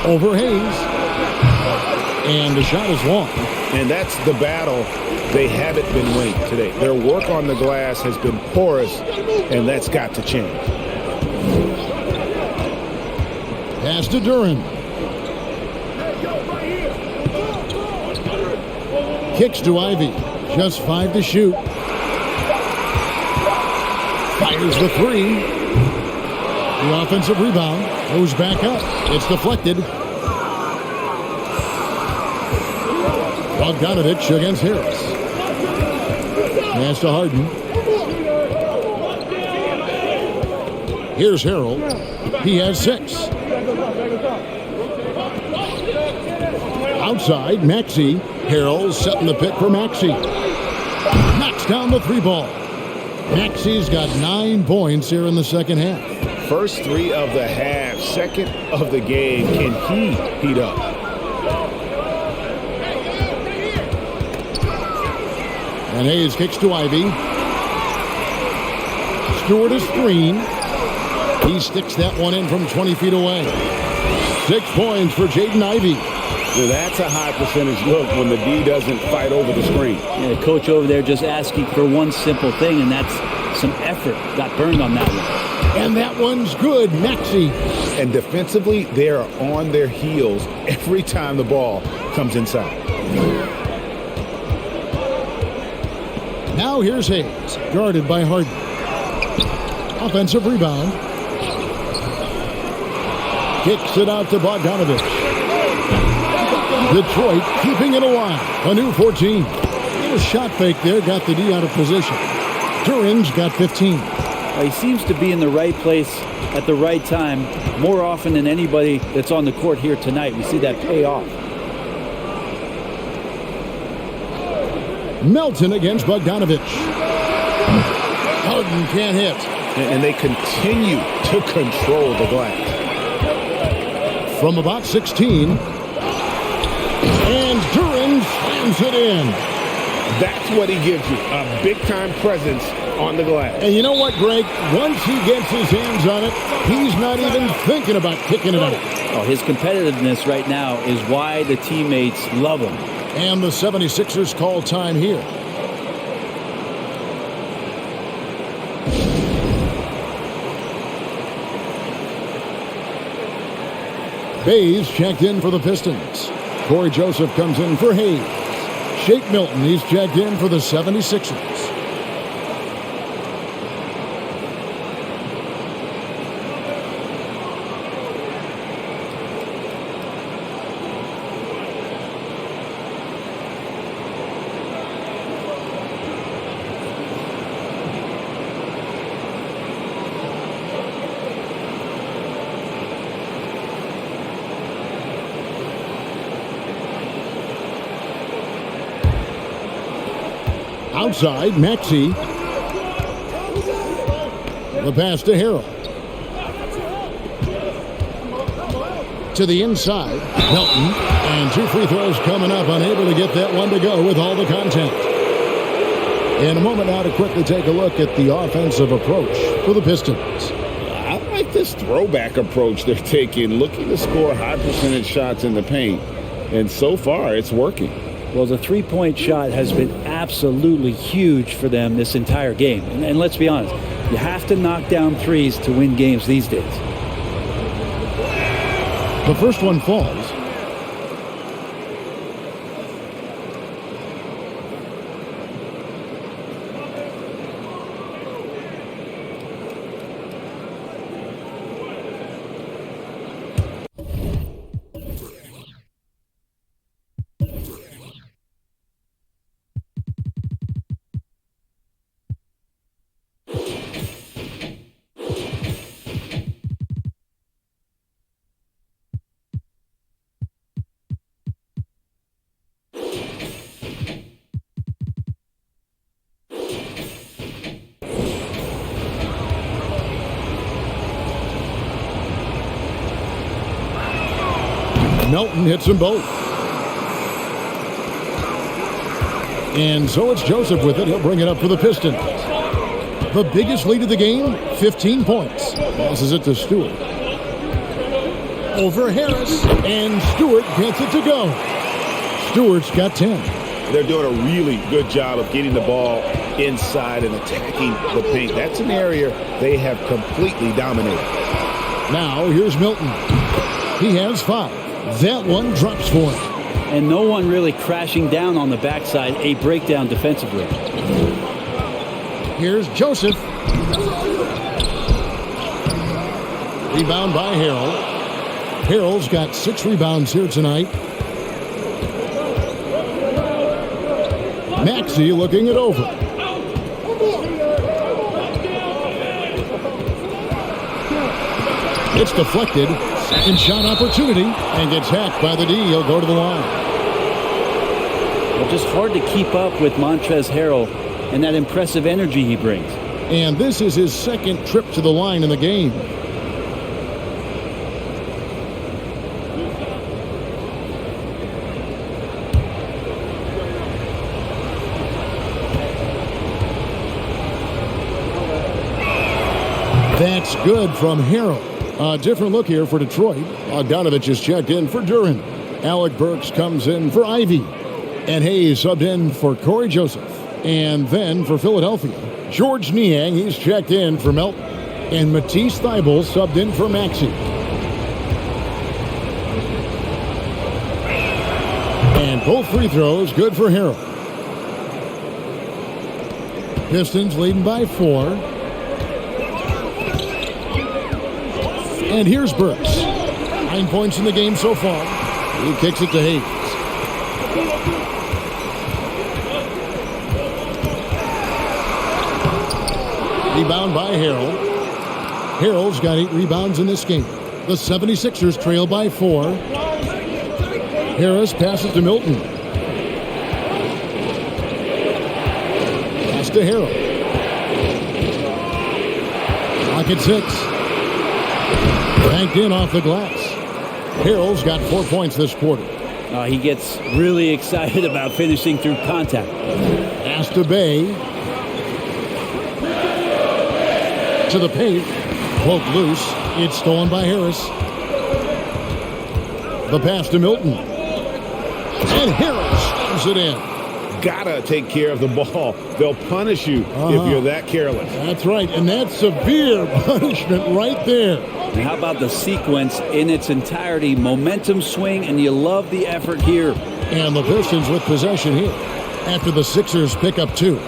Over Hayes. And the shot is long. And that's the battle they haven't been winning today. Their work on the glass has been porous, and that's got to change. Pass to Durant. Kicks to Ivy. Just 5 to shoot. Fires the 3. The offensive rebound goes back up. It's deflected. Bogdanovich against Harris. Pass to Harden. Here's Harrell. He has 6. Outside, Maxey. Harrell setting the pick for Maxey. Knocks down the 3 ball. Maxey's got 9 points here in the second half. First 3 of the half, second of the game. Can he heat up? And Hayes kicks to Ivy. Stewart is screen. He sticks that one in from 20 feet away. 6 points for Jaden Ivey. Now that's a high percentage look when the D doesn't fight over the screen. Yeah, the coach over there just asking for one simple thing, and that's some effort. Got burned on that one. And that one's good. Maxey. And defensively, they are on their heels every time the ball comes inside. Now here's Hayes, guarded by Harden. Offensive rebound. Kicks it out to Bogdanovich. Detroit keeping it alive. A new 14. Little shot fake there. Got the D out of position. Durant's got 15. He seems to be in the right place at the right time more often than anybody that's on the court here tonight. We see that pay off. Melton against Bogdanovich. Harden can't hit. And they continue to control the glass. From about 16. And Durant slams it in. That's what he gives you, a big-time presence on the glass. And you know what, Greg? Once he gets his hands on it, he's not even thinking about kicking it out. Oh, his competitiveness right now is why the teammates love him. And the 76ers call time here. Hayes checked in for the Pistons. Corey Joseph comes in for Hayes. Shake Milton, he's checked in for the 76ers. Outside, Maxey. The pass to Harrell. To the inside, Melton. And 2 free throws coming up, unable to get that one to go with all the content. In a moment now to quickly take a look at the offensive approach for the Pistons. I like this throwback approach they're taking, looking to score high percentage shots in the paint. And so far, it's working. Well, the three-point shot has been absolutely huge for them this entire game. And let's be honest, you have to knock down threes to win games these days. The first one falls. Melton hits them both. And so it's Joseph with it. He'll bring it up for the Pistons. The biggest lead of the game, 15 points. Passes it to Stewart. Over Harris. And Stewart gets it to go. Stewart's got 10. They're doing a really good job of getting the ball inside and attacking the paint. That's an area they have completely dominated. Now here's Milton. He has 5. That one drops for him. and no one really crashing down on the backside, a breakdown defensively. Here's Joseph. Rebound by Harrell. Harrell's got 6 rebounds here tonight. Maxey looking it over. It's deflected. Second shot opportunity, and gets hacked by the D. He'll go to the line. Well, just hard to keep up with Montrezl Harrell and that impressive energy he brings. And this is his second trip to the line in the game. That's good from Harrell. A different look here for Detroit. Bogdanovich is checked in for Durant. Alec Burks comes in for Ivy. And Hayes subbed in for Corey Joseph. And then for Philadelphia, George Niang, he's checked in for Melton. And Matisse Thybulle subbed in for Maxey. And both free throws good for Harrell. Pistons leading by 4. And here's Burks. 9 points in the game so far. He kicks it to Hayes. Rebound by Harrell. Harrell's got 8 rebounds in this game. The 76ers trail by 4. Harris passes to Milton. Pass to Harrell. Clock at 6. Banked in off the glass. Harrell's got 4 points this quarter. He gets really excited about finishing through contact. Pass to Bay. To the paint. Poked loose. It's stolen by Harris. The pass to Milton. And Harris shoves it in. Gotta take care of the ball. They'll punish you if you're that careless. That's right, and that's severe punishment right there. And how about the sequence in its entirety? Momentum swing, and you love the effort here. And the Pistons with possession here after the Sixers pick up 2.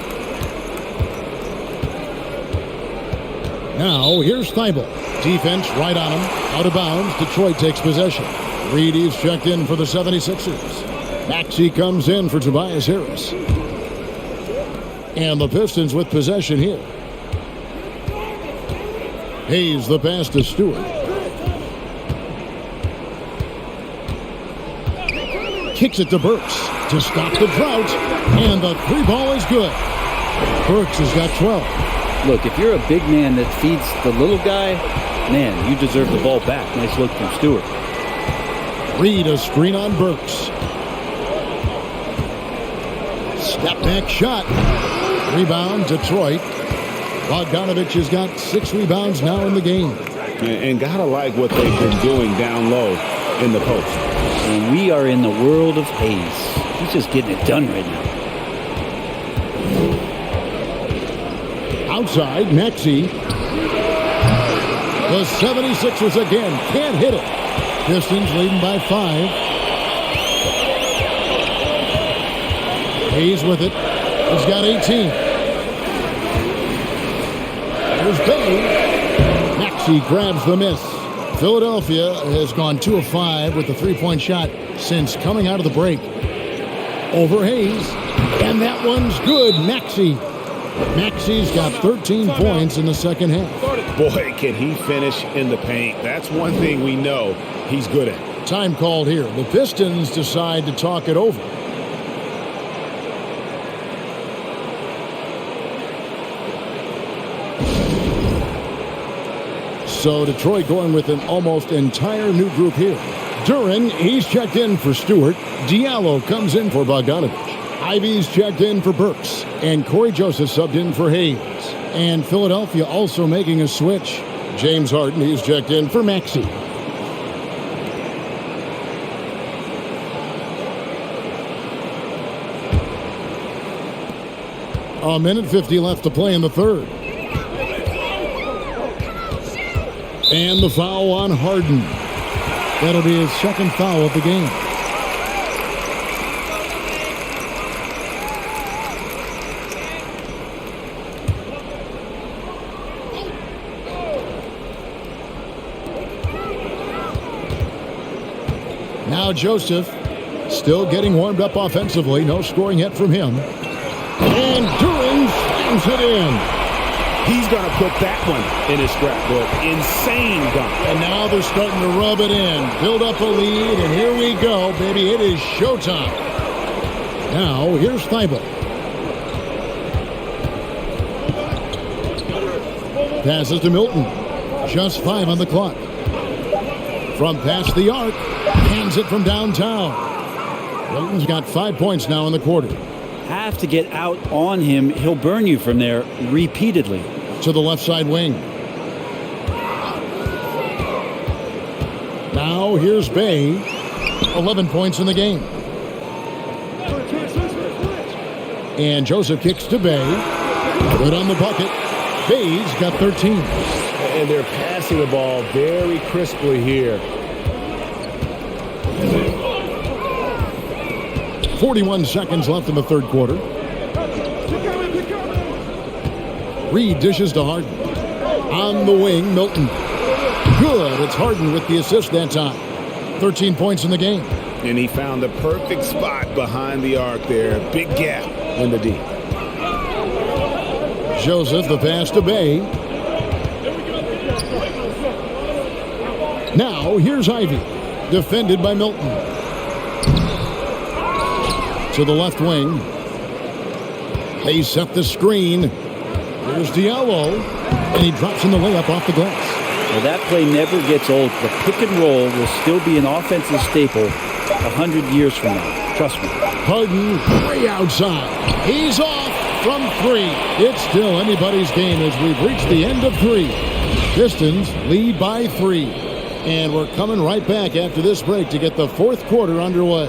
Now, here's Thybulle. Defense right on him. Out of bounds. Detroit takes possession. Reedy's checked in for the 76ers. Maxey comes in for Tobias Harris. And the Pistons with possession here. Hayes the pass to Stewart. Kicks it to Burks to stop the drought. And the 3 ball is good. Burks has got 12. Look, if you're a big man that feeds the little guy, man, you deserve the ball back. Nice look from Stewart. Reed a screen on Burks. Step back shot. Rebound, Detroit. Bogdanovich has got 6 rebounds now in the game. And gotta like what they've been doing down low in the post. And we are in the world of Hayes. He's just getting it done right now. Outside, Maxey. The 76ers again can't hit it. Pistons leading by 5. Hayes with it. He's got 18. There's Bay. Maxey grabs the miss. Philadelphia has gone 2 of 5 with the 3-point shot since coming out of the break. Over Hayes. And that one's good. Maxey's got 13 points in the second half. Boy, can he finish in the paint. That's one thing we know he's good at. Time called here. The Pistons decide to talk it over. So Detroit going with an almost entire new group here. Durant, he's checked in for Stewart. Diallo comes in for Bogdanovich. Ivy's checked in for Burks. And Corey Joseph subbed in for Hayes. And Philadelphia also making a switch. James Harden, he's checked in for Maxey. A minute 50 left to play in the third. And the foul on Harden. That'll be his second foul of the game. Now Joseph still getting warmed up offensively. No scoring yet from him. And Durant slams it in. He's going to put that one in his scrapbook. Insane dunk. And now they're starting to rub it in. Build up a lead, and here we go, baby. It is showtime. Now, here's Thibault. Passes to Milton. Just 5 on the clock. From past the arc, hands it from downtown. Milton's got 5 points now in the quarter. Have to get out on him. He'll burn you from there repeatedly. To the left side wing. Now here's Bay. 11 points in the game. And Joseph kicks to Bay. Good on the bucket. Bay's got 13. And they're passing the ball very crisply here. 41 seconds left in the third quarter. Reed dishes to Harden. On the wing, Milton. Good. It's Harden with the assist that time. 13 points in the game. And he found the perfect spot behind the arc there. Big gap in the D. Joseph, the pass to Bay. Now, here's Ivy. Defended by Milton. To the left wing. They set the screen. Here's Diallo, and he drops in the layup off the glass. Well, that play never gets old. The pick and roll will still be an offensive staple 100 years from now. Trust me. Harden way outside. He's off from 3. It's still anybody's game as we've reached the end of 3. Pistons lead by 3. And we're coming right back after this break to get the fourth quarter underway.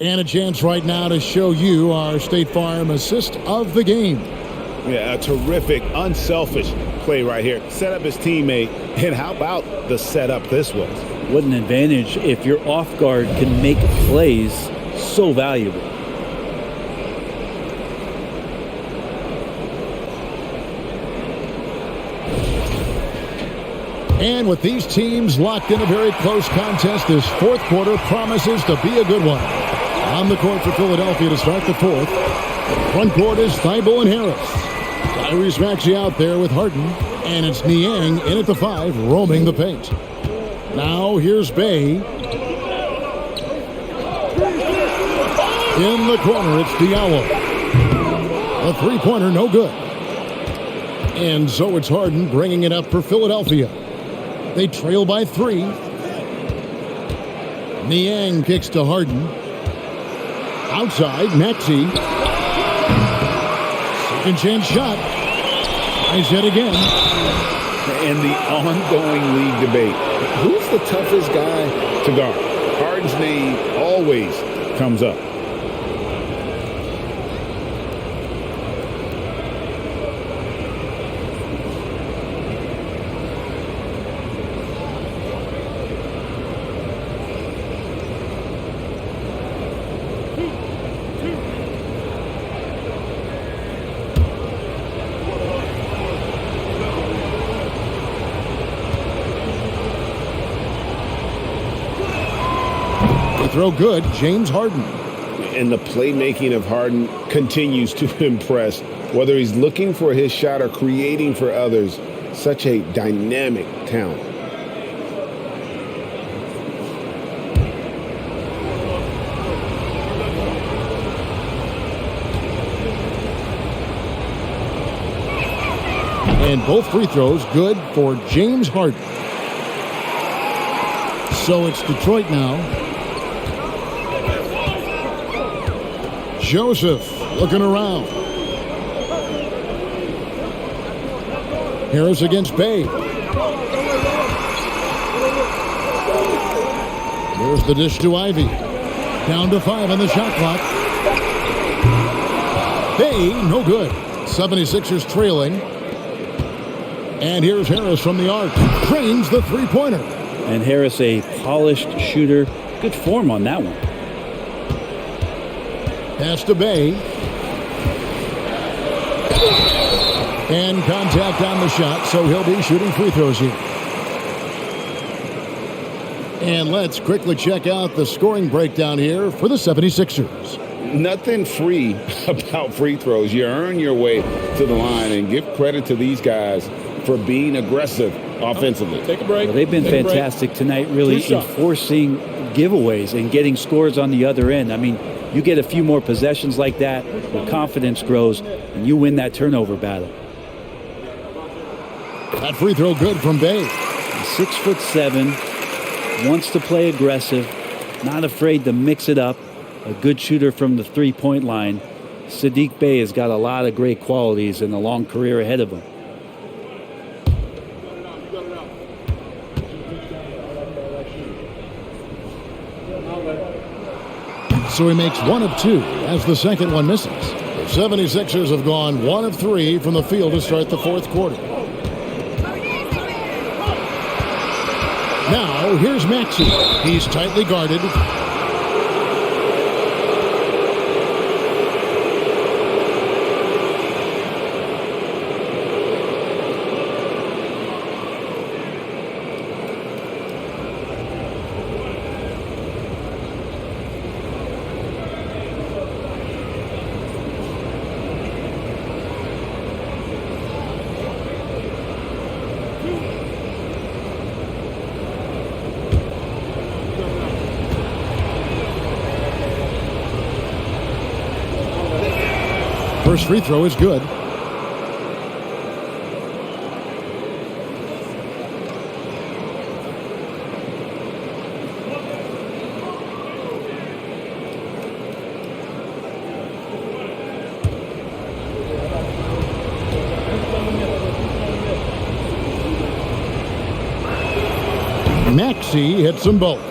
And a chance right now to show you our State Farm assist of the game. Yeah, a terrific, unselfish play right here. Set up his teammate, and how about the setup this was? What an advantage if your off guard can make plays so valuable. And with these teams locked in a very close contest, this fourth quarter promises to be a good one. On the court for Philadelphia to start the fourth. Front court is Thibault and Harris. Tyrese Maxey out there with Harden. And it's Niang in at the 5, roaming the paint. Now here's Bay. In the corner, it's Diallo. A three-pointer, no good. And so it's Harden bringing it up for Philadelphia. They trail by 3. Niang kicks to Harden. Outside, Maxey. Second chance shot. Nice hit again. And the ongoing league debate. Who's the toughest guy to guard? Harden's name always comes up. Throw good, James Harden. And the playmaking of Harden continues to impress. Whether he's looking for his shot or creating for others, such a dynamic talent. And both free throws good for James Harden. So it's Detroit now. Joseph looking around. Harris against Bay. There's the dish to Ivy. Down to 5 on the shot clock. Bay, no good. 76ers trailing. And here's Harris from the arc. Drains the three-pointer. And Harris, a polished shooter. Good form on that one. Pass to Bay. And contact on the shot, so he'll be shooting free throws here. And let's quickly check out the scoring breakdown here for the 76ers. Nothing free about free throws. You earn your way to the line, and give credit to these guys for being aggressive offensively. Take a break. Well, they've been fantastic tonight, really enforcing giveaways and getting scores on the other end. I mean, you get a few more possessions like that, your confidence grows, and you win that turnover battle. That free throw good from Bay. 6'7", wants to play aggressive, not afraid to mix it up. A good shooter from the three-point line. Saddiq Bey has got a lot of great qualities and a long career ahead of him. So he makes 1 of 2 as the second one misses. The 76ers have gone 1 of 3 from the field to start the fourth quarter. Now, here's Maxey. He's tightly guarded. First free throw is good. Maxey hits them both.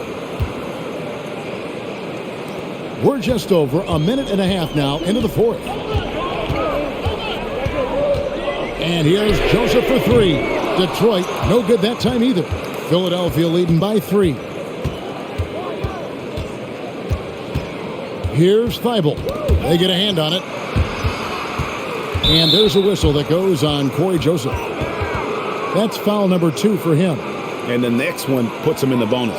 We're just over a minute and a half now into the fourth. And here's Joseph for 3. Detroit, no good that time either. Philadelphia leading by 3. Here's Thibault. They get a hand on it. And there's a whistle that goes on Corey Joseph. That's foul number 2 for him. And the next one puts him in the bonus.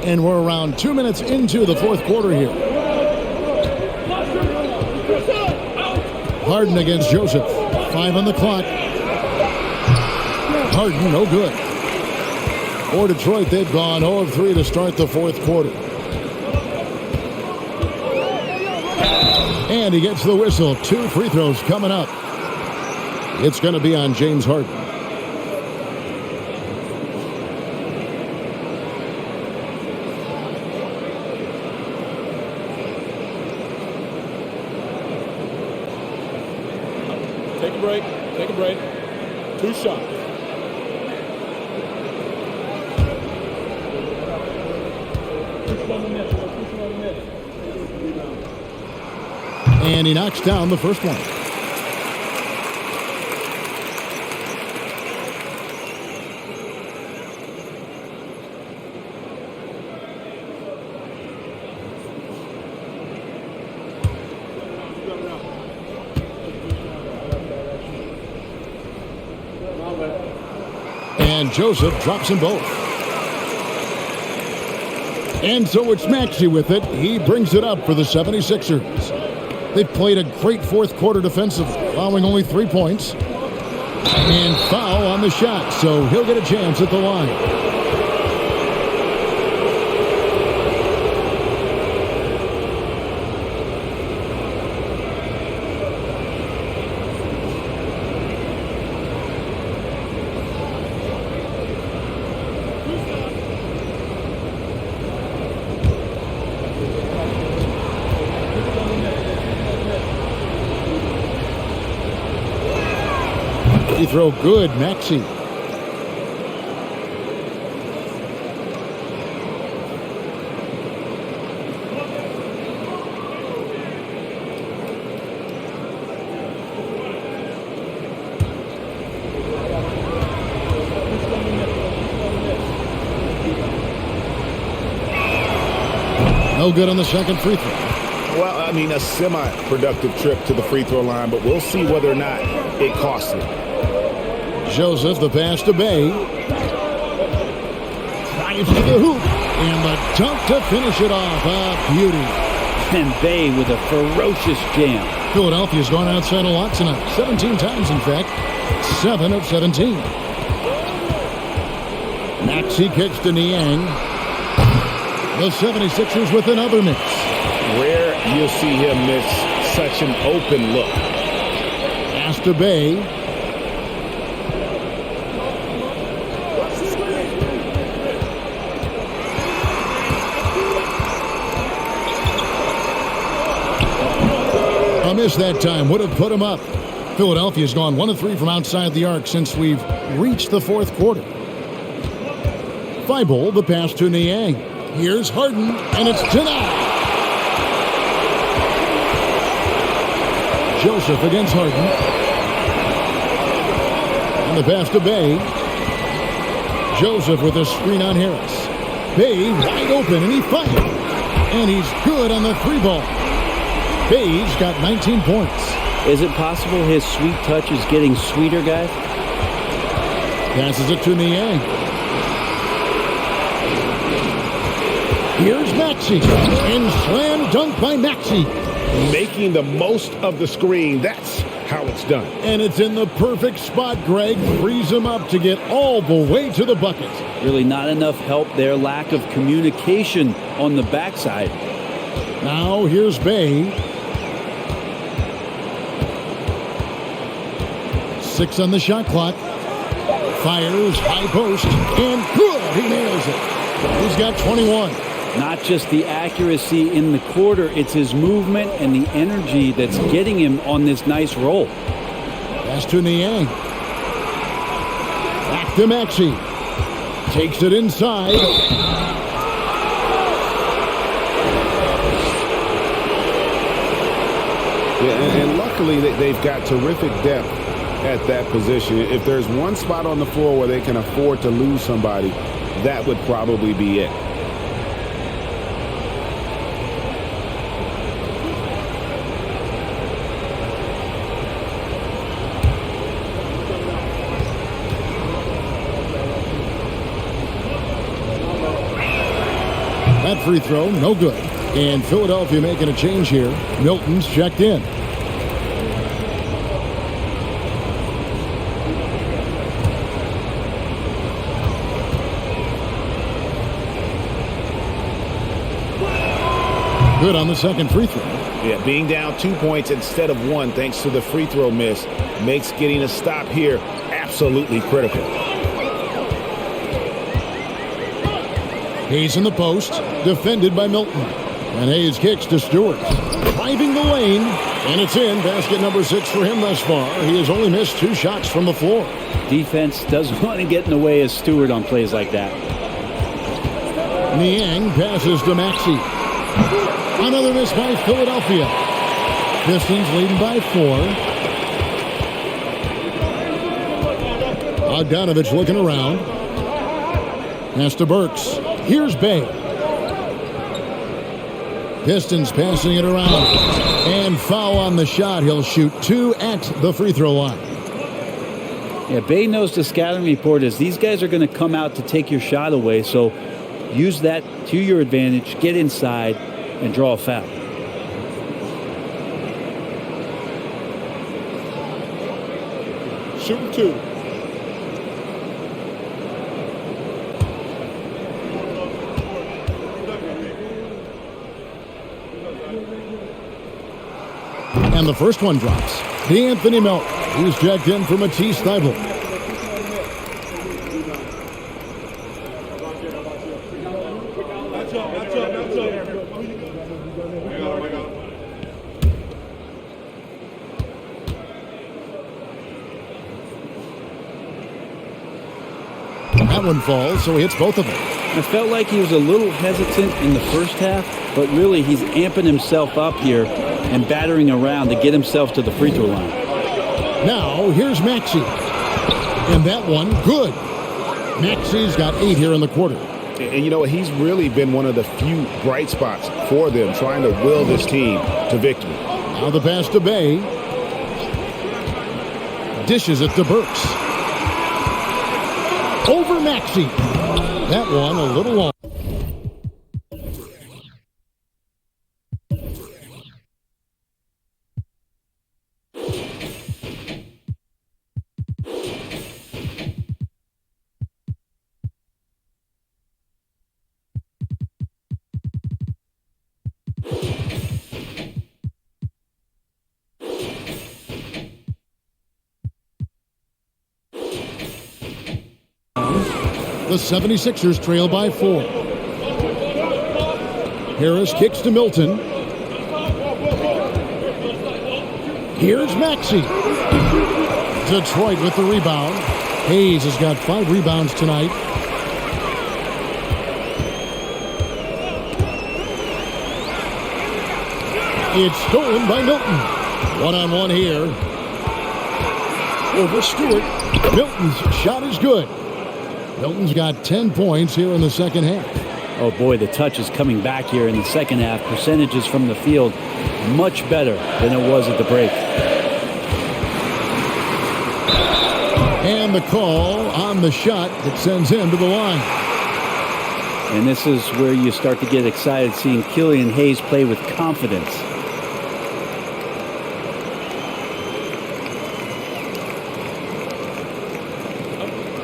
And we're around 2 minutes into the fourth quarter here. Harden against Joseph. 5 on the clock. Harden, no good. For Detroit, they've gone 0 of 3 to start the fourth quarter. And he gets the whistle. 2 free throws coming up. It's going to be on James Harden. Take a break. 2 shots. And he knocks down the first one. And Joseph drops them both. And so it's Maxey with it. He brings it up for the 76ers. They've played a great fourth quarter defensively, allowing only 3 points. And foul on the shot, so he'll get a chance at the line. Free throw good, Maxey. No good on the second free throw. Well, I mean, a semi-productive trip to the free throw line, but we'll see whether or not it costs him. Joseph, the pass to Bay. Drives to the hoop. And the dunk to finish it off. A beauty. And Bay with a ferocious jam. Philadelphia's gone outside a lot tonight. 17 times, in fact. 7 of 17. Maxey kicks to Niang. The 76ers with another miss. Rare you'll see him miss such an open look. Pass to Bay. A miss that time. Would have put him up. Philadelphia's gone 1 of 3 from outside the arc since we've reached the fourth quarter. Thibault, the pass to Niang. Here's Harden, and it's denied. Joseph against Harden. And the pass to Bay. Joseph with a screen on Harris. Bay wide open, and he fired. And he's good on the 3-ball. Bay's got 19 points. Is it possible his sweet touch is getting sweeter, guys? Passes it to Niang. Here's Maxey. And slam dunk by Maxey. Making the most of the screen. That's how it's done. And it's in the perfect spot. Greg frees him up to get all the way to the bucket. Really not enough help there. Lack of communication on the backside. Now here's Bay. 6 on the shot clock. Fires, high post, and good. He nails it. He's got 21. Not just the accuracy in the quarter, it's his movement and the energy that's getting him on this nice roll. Pass to Niang. Back to Maxey. Takes it inside. Yeah, and luckily they've got terrific depth at that position. If there's one spot on the floor where they can afford to lose somebody, that would probably be it. That free throw, no good. And Philadelphia making a change here. Milton's checked in. Good on the second free throw. Yeah, being down 2 points instead of 1 thanks to the free throw miss makes getting a stop here absolutely critical. Hayes in the post, defended by Milton. And Hayes kicks to Stewart. Driving the lane, and it's in. Basket number 6 for him thus far. He has only missed 2 shots from the floor. Defense doesn't want to get in the way of Stewart on plays like that. Niang passes to Maxey. Another miss by Philadelphia. Pistons leading by 4. Bogdanovich looking around. Pass to Burks. Here's Bay. Pistons passing it around. And foul on the shot. He'll shoot 2 at the free throw line. Yeah, Bay knows the scouting report is these guys are going to come out to take your shot away. So use that to your advantage. Get inside and draw a foul. Shoot 2. And the first one drops. D'Anthony Melton. He's checked in for Matisse Thybulle. That one falls, so he hits both of them. I felt like he was a little hesitant in the first half, but really he's amping himself up here and battering around to get himself to the free throw line. Now, here's Maxey. And that one, good. Maxey's got 8 here in the quarter. And you know what? He's really been one of the few bright spots for them, trying to will this team to victory. Now the pass to Bay. Dishes it to Burks. Over Maxey. That one a little long. The 76ers trail by 4. Harris kicks to Milton. Here's Maxey. Detroit with the rebound. Hayes has got 5 rebounds tonight. It's stolen by Milton. One-on-one here. Over Stewart. Milton's shot is good. Milton's got 10 points here in the second half. Oh boy, the touch is coming back here in the second half. Percentages from the field much better than it was at the break. And the call on the shot that sends him to the line. And this is where you start to get excited seeing Killian Hayes play with confidence.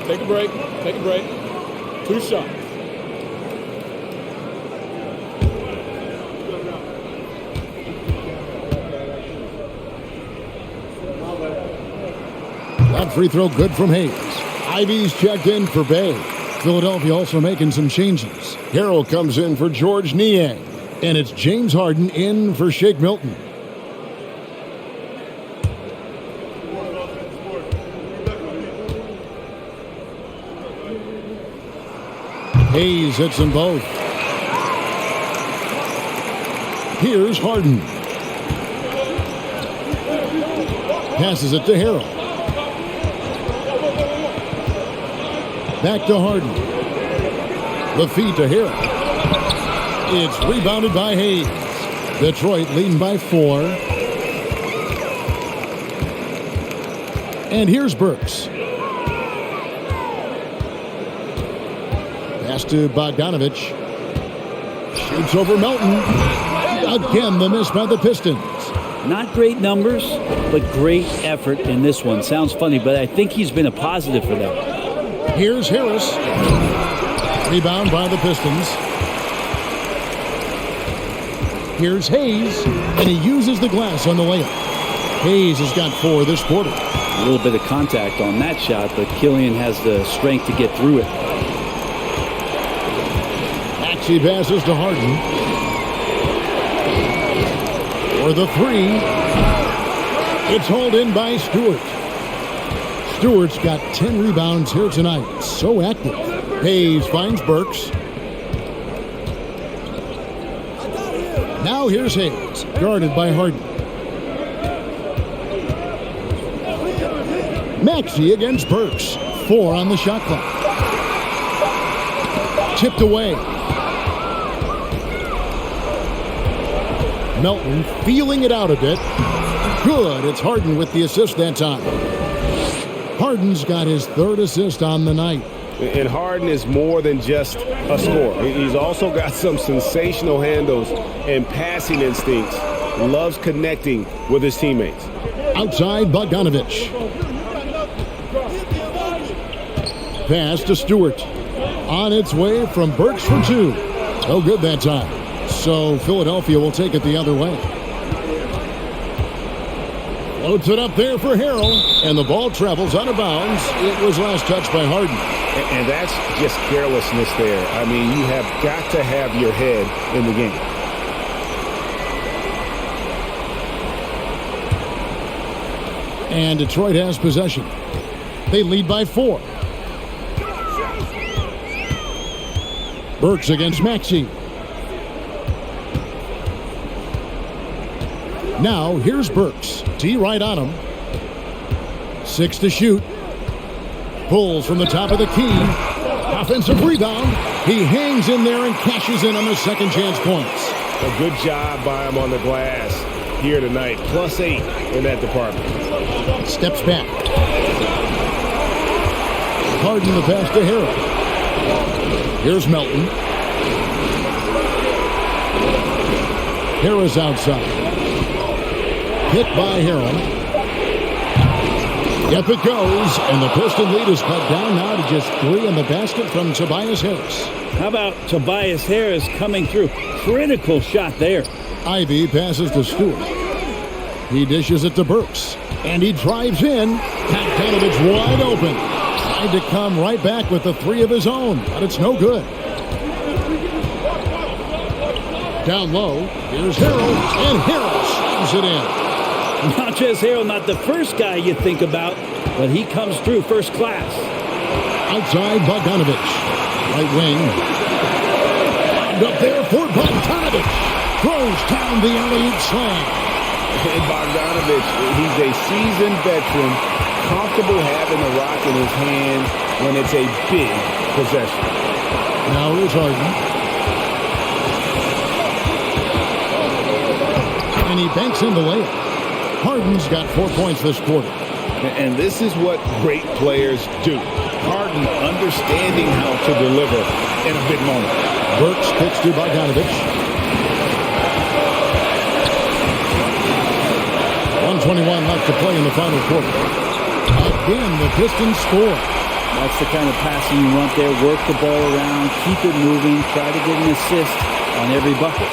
Take a break. Take a break. 2 shots. That free throw good from Hayes. Ivy's checked in for Bay. Philadelphia also making some changes. Harrell comes in for George Niang. And it's James Harden in for Shake Milton. Hayes hits them both. Here's Harden. Passes it to Harrell. Back to Harden. The feed to Harrell. It's rebounded by Hayes. Detroit leading by 4. And here's Burks. Pass to Bogdanovich. Shoots over Melton. Again, the miss by the Pistons. Not great numbers, but great effort in this one. Sounds funny, but I think he's been a positive for them. Here's Harris. Rebound by the Pistons. Here's Hayes, and he uses the glass on the layup. Hayes has got 4 this quarter. A little bit of contact on that shot, but Killian has the strength to get through it. Maxey passes to Harden. For the 3. It's hauled in by Stewart. Stewart's got 10 rebounds here tonight. So active. Hayes finds Burks. Now here's Hayes, guarded by Harden. Maxey against Burks. 4 on the shot clock. Tipped away. Melton feeling it out a bit. Good. It's Harden with the assist that time. Harden's got his 3rd assist on the night. And Harden is more than just a scorer. He's also got some sensational handles and passing instincts. Loves connecting with his teammates. Outside, Bogdanovich. Pass to Stewart. On its way from Burks for 2. No good that time. So Philadelphia will take it the other way. Loads it up there for Harrell. And the ball travels out of bounds. It was last touched by Harden. And that's just carelessness there. I mean, you have got to have your head in the game. And Detroit has possession. They lead by 4. Burks against Maxey. Now here's Burks. T right on him. 6 to shoot. Pulls from the top of the key. Offensive rebound. He hangs in there and cashes in on the second chance points. A good job by him on the glass here tonight. +8 in that department. Steps back. Harden the pass to Harrell. Here's Melton. Harris outside. Hit by Harrell. Up it goes, and the Piston lead is cut down now to just 3 in the basket from Tobias Harris. How about Tobias Harris coming through? Critical shot there. Ivy passes to Stewart. He dishes it to Burks, and he drives in. Bogdanovich wide open. Tried to come right back with the 3 of his own, but it's no good. Down low, here's Harrell, and Harrell shoots it in. Montrezl Harrell, not the first guy you think about, but he comes through first class. Outside Bogdanovich. Right wing. And up there for Bogdanovich. Throws down the alley-oop slam. And Bogdanovich, he's a seasoned veteran, comfortable having the rock in his hand when it's a big possession. Now here's Harden. And he banks in the layup. Harden's got 4 points this quarter. And this is what great players do. Harden understanding how to deliver in a big moment. Burks kicks to Bogdanovich. 1:21 left to play in the final quarter. Again, the Pistons score. That's the kind of passing you want there. Work the ball around, keep it moving, try to get an assist on every bucket.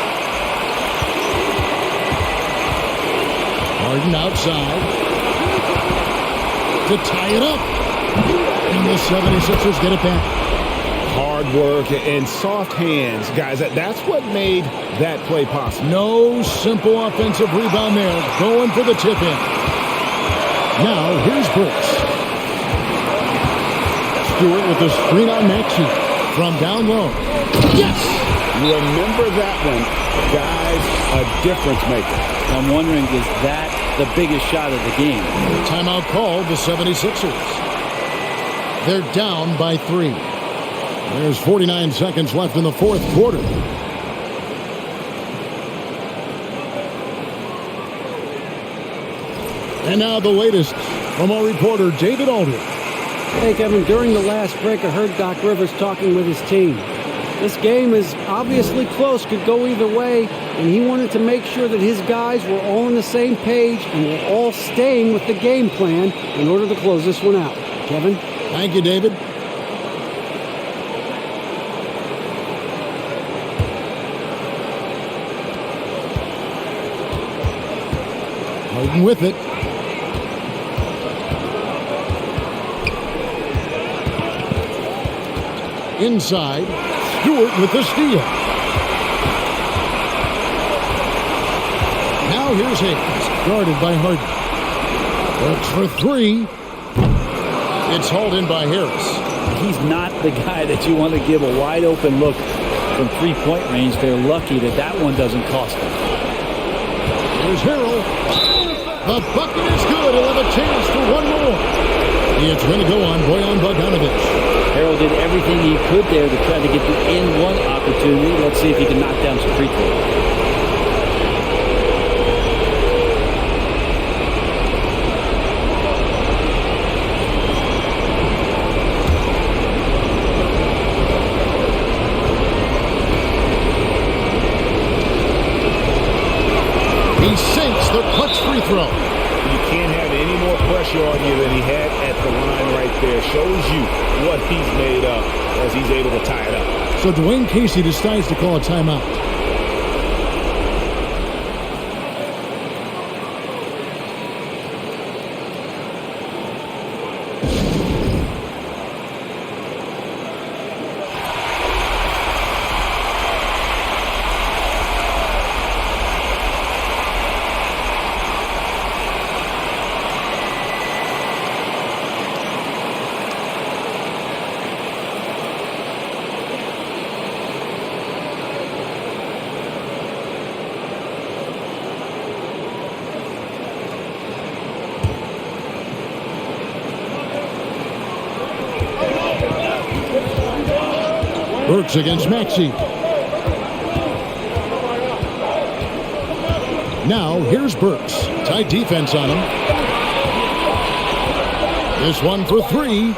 Harden outside to tie it up. And the 76ers get it back. Hard work and soft hands, guys. That's what made that play possible. No simple offensive rebound there. Going for the tip in. Now here's Brooks. Stewart with the screen on Maxey from down low. Yes! Remember that one. Guys, a difference maker. I'm wondering, is that the biggest shot of the game? Timeout called the 76ers. They're down by 3. There's 49 seconds left in the fourth quarter. And now the latest from our reporter, David Aldridge. Hey, Kevin, during the last break, I heard Doc Rivers talking with his team. This game is obviously close, could go either way, and he wanted to make sure that his guys were all on the same page and were all staying with the game plan in order to close this one out. Kevin? Thank you, David. Harden with it. Inside, Stewart with the steal. Now here's Hayes, guarded by Harden. Works for 3. It's hauled in by Harris. He's not the guy that you want to give a wide open look from 3-point range. They're lucky that that one doesn't cost them. Here's Harrell. The bucket is good. He'll have a chance for one more. It's going to go on Bojan Bogdanovich. Harrell did everything he could there to try to get the in-one opportunity. Let's see if he can knock down some free throws. He sinks the clutch free throw. You can't have any more pressure on you than he had at the line right there. Shows you what he's made of as he's able to tie it up. So Dwayne Casey decides to call a timeout. Burks against Maxey. Now, here's Burks. Tight defense on him. This one for three.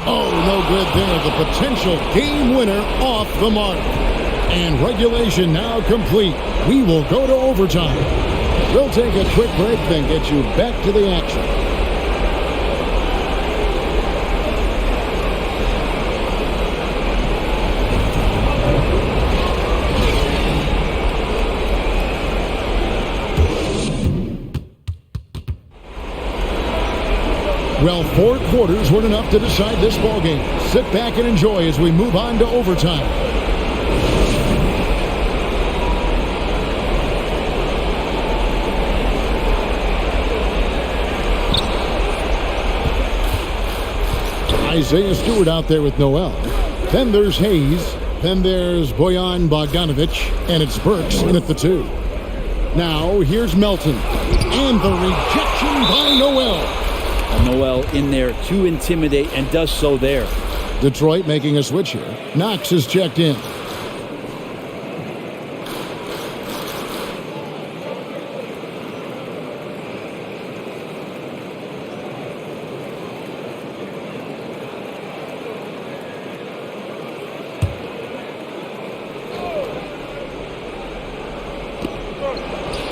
Oh, no good there. The potential game winner off the mark. And regulation now complete. We will go to overtime. We'll take a quick break, then get you back to the action. Well, 4 quarters weren't enough to decide this ballgame. Sit back and enjoy as we move on to overtime. Isaiah Stewart out there with Noel. Then there's Hayes. Then there's Bojan Bogdanovic. And it's Burks in at the 2. Now here's Melton. And the rejection by Noel. Noel in there to intimidate and does so there. Detroit making a switch here. Knox is checked in.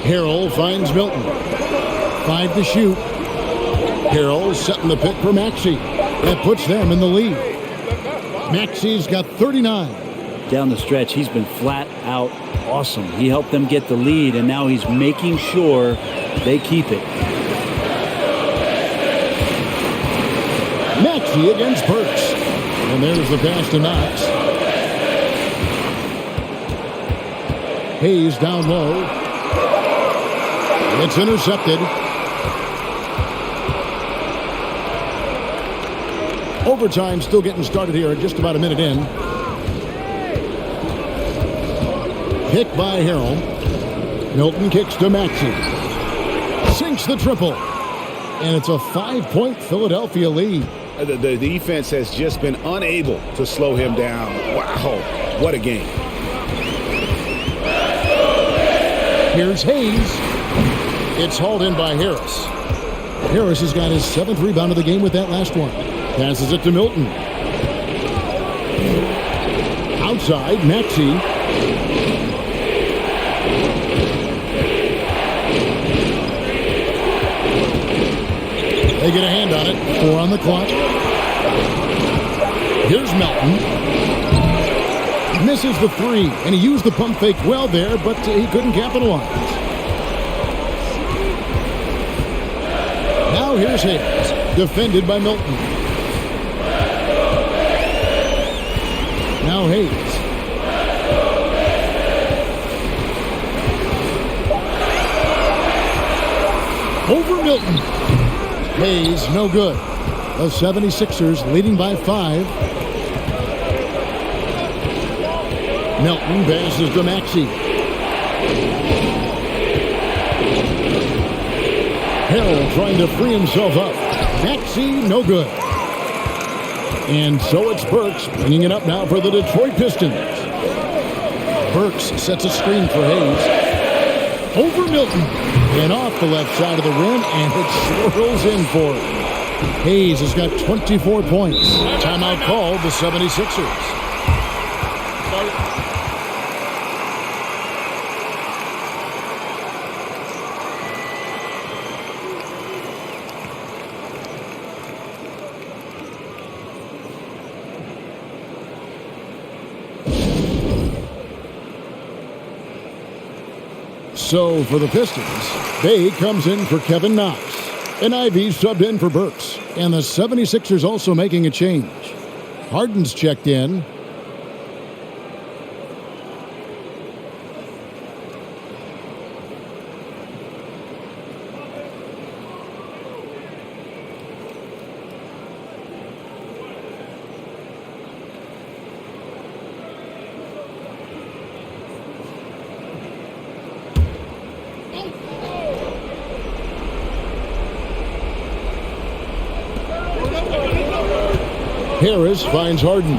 Harrell finds Milton. 5 to shoot. Harrell setting the pick for Maxey. That puts them in the lead. Maxey's got 39. Down the stretch, he's been flat out awesome. He helped them get the lead, and now he's making sure they keep it. Maxey against Burks. And there's the pass to Knox. Hayes down low. It's intercepted. Overtime still getting started here at just about a minute in. Pick by Harrell. Milton kicks to Maxey. Sinks the triple. And it's a 5-point Philadelphia lead. The defense has just been unable to slow him down. Wow, what a game. Here's Hayes. It's hauled in by Harris. Harris has got his 7th rebound of the game with that last one. Passes it to Milton. Outside, Maxey. They get a hand on it. 4 on the clock. Here's Melton. Misses the 3, and he used the pump fake well there, but he couldn't capitalize. Now here's Hayes, defended by Milton. Now Hayes. Over Milton. Hayes, no good. The 76ers leading by 5. Milton passes to Maxey. Harrell trying to free himself up. Maxey, no good. And so it's Burks bringing it up now for the Detroit Pistons. Burks sets a screen for Hayes. Over Milton. And off the left side of the rim, and it swirls in for him. Hayes has got 24 points. Timeout called the 76ers. So for the Pistons, Bay comes in for Kevin Knox. And Ivy subbed in for Burks. And the 76ers also making a change. Harden's checked in. Harris finds Harden.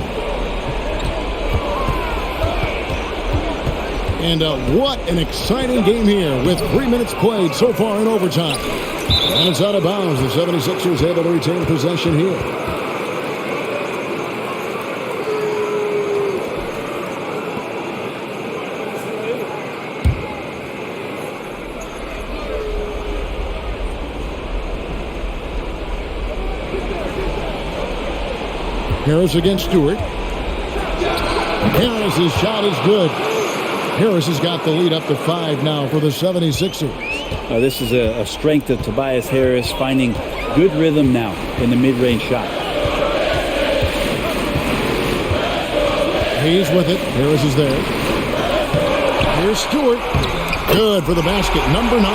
And what an exciting game here with 3 minutes played so far in overtime. And it's out of bounds. The 76ers able to retain possession here. Harris against Stewart. Harris's shot is good. Harris has got the lead up to 5 now for the 76ers. This is a strength of Tobias Harris, finding good rhythm now in the mid-range shot. He's with it. Harris is there. Here's Stewart. Good for the basket. Number 9.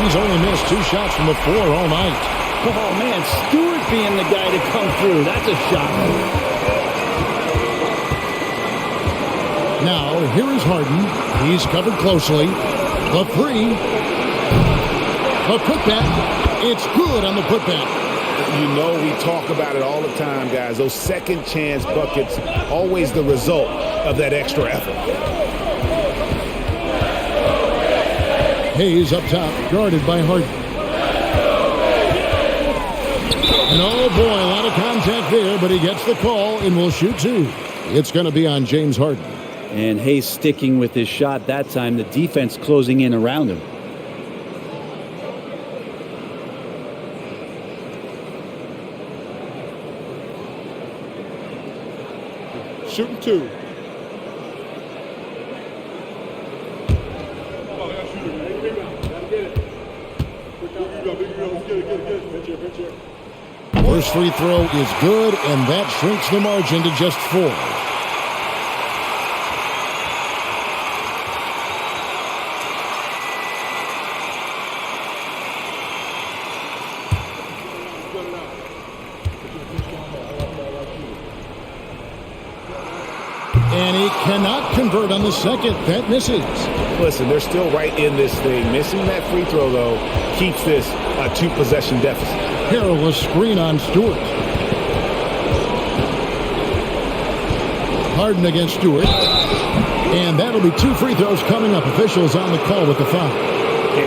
He's only missed 2 shots from the floor all night. Oh, man, Stewart being the guy to come through. That's a shot. Now, here is Harden. He's covered closely. The 3. The putback. It's good on the putback. You know, we talk about it all the time, guys. Those second chance buckets, always the result of that extra effort. Hayes up top, guarded by Harden. And oh boy, a lot of contact there, but he gets the call and will shoot 2. It's going to be on James Harden. And Hayes sticking with his shot that time. The defense closing in around him. Shooting 2. First free throw is good, and that shrinks the margin to just 4. And he cannot convert on the second. That misses. Listen, they're still right in this thing. Missing that free throw, though, keeps this a 2-possession deficit. Perilous screen on Stewart. Harden against Stewart. And that'll be 2 free throws coming up. Officials on the call with the foul.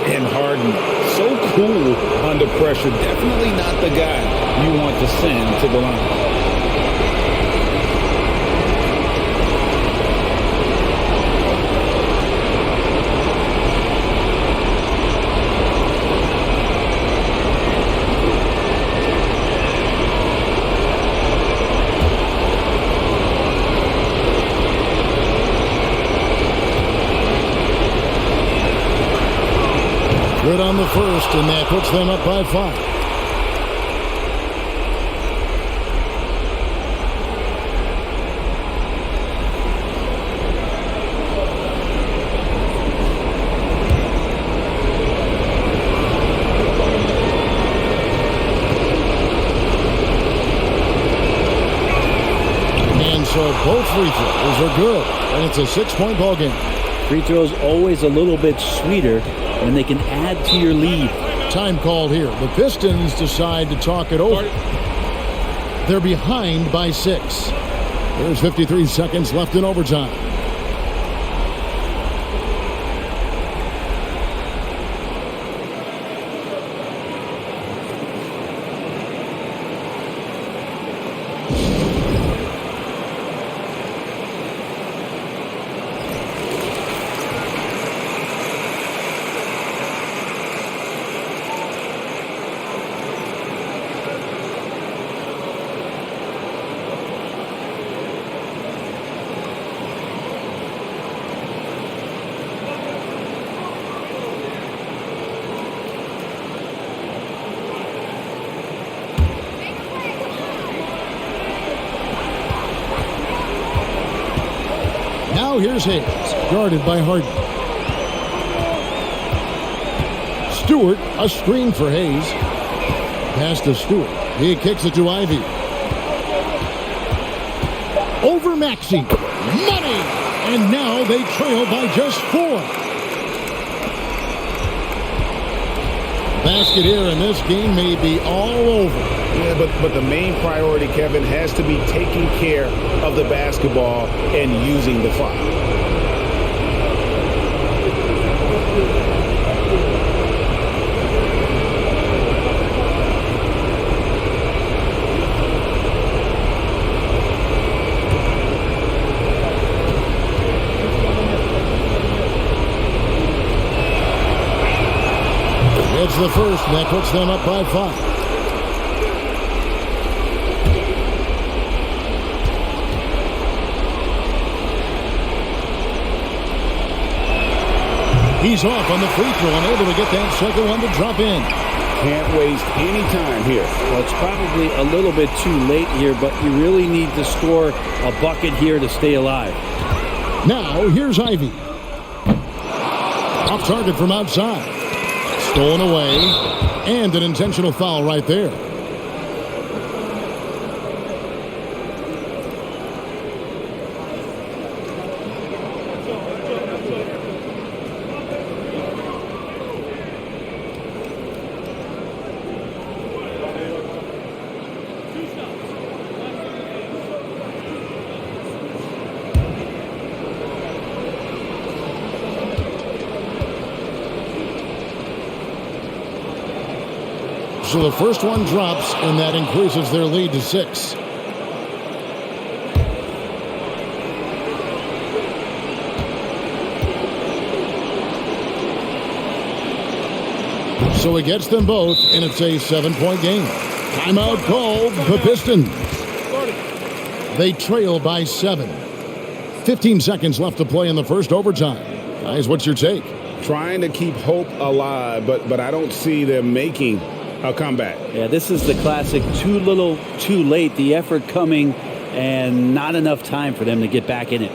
And Harden, so cool under pressure. Definitely not the guy you want to send to the line. Good on the first, and that puts them up by 5. And so both free throws are good, and it's a 6-point ball game. Free throws always a little bit sweeter when they can add to your lead. Time called here. The Pistons decide to talk it over. They're behind by 6. There's 53 seconds left in overtime. Now here's Hayes, guarded by Harden. Stewart, a screen for Hayes. Pass to Stewart. He kicks it to Ivy. Over Maxey. Money! And now they trail by just 4. Basket here, and this game may be all over. Yeah, but the main priority, Kevin, has to be taking care of the basketball and using the clock. the first, and that puts them up by 5. He's off on the free throw and able to get that second one to drop in. Can't waste any time here. Well, it's probably a little bit too late here, but you really need to score a bucket here to stay alive. Now, here's Ivy. Off target from outside. Stolen away. And an intentional foul right there. So the first one drops, and that increases their lead to 6. So it gets them both, and it's a 7-point game. Timeout called the Pistons. They trail by 7. 15 seconds left to play in the first overtime. Guys, what's your take? Trying to keep hope alive, but I don't see them making a comeback. Yeah, this is the classic too little, too late. The effort coming and not enough time for them to get back in it.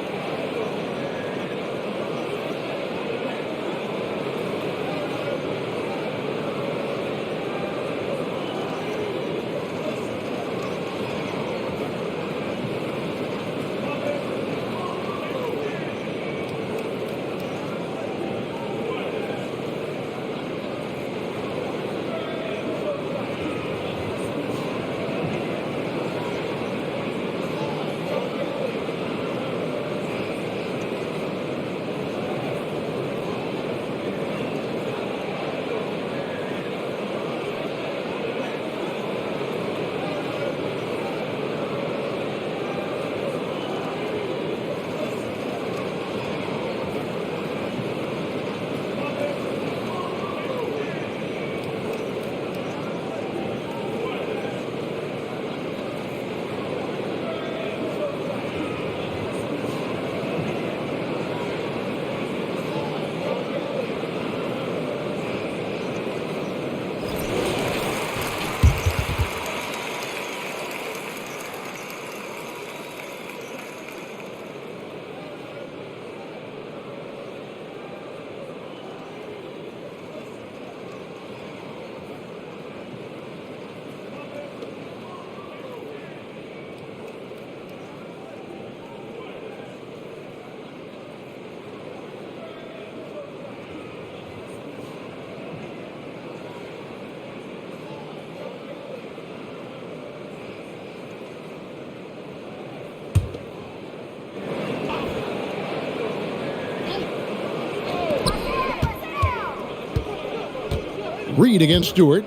Reed against Stewart.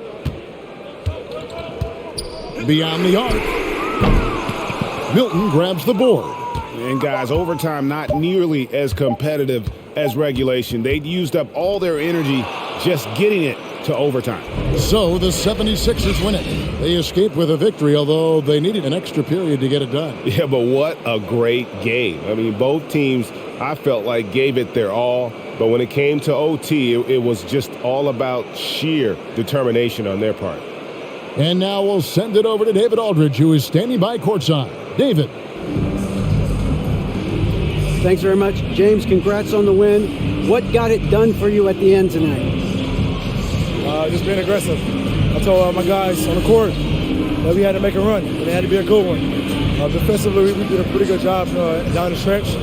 Beyond the arc. Milton grabs the board. And guys, overtime not nearly as competitive as regulation. They'd used up all their energy just getting it to overtime. So the 76ers win it. They escape with a victory, although they needed an extra period to get it done. Yeah, but what a great game. I mean, both teams, I felt like, gave it their all. But when it came to OT, it was just all about sheer determination on their part. And now we'll send it over to David Aldridge, who is standing by courtside. David. Thanks very much, James. Congrats on the win. What got it done for you at the end tonight? Just being aggressive. I told my guys on the court that we had to make a run, and it had to be a good one. Defensively, we did a pretty good job down the stretch.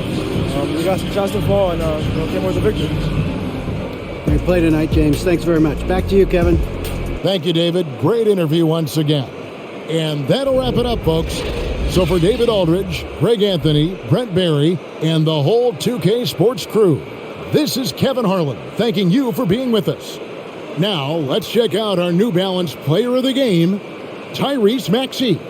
We got some shots to fall and came with the victory. Great play tonight, James. Thanks very much. Back to you, Kevin. Thank you, David. Great interview once again. And that'll wrap it up, folks. So for David Aldridge, Greg Anthony, Brent Barry, and the whole 2K Sports crew, this is Kevin Harlan thanking you for being with us. Now, let's check out our New Balance Player of the Game, Tyrese Maxey.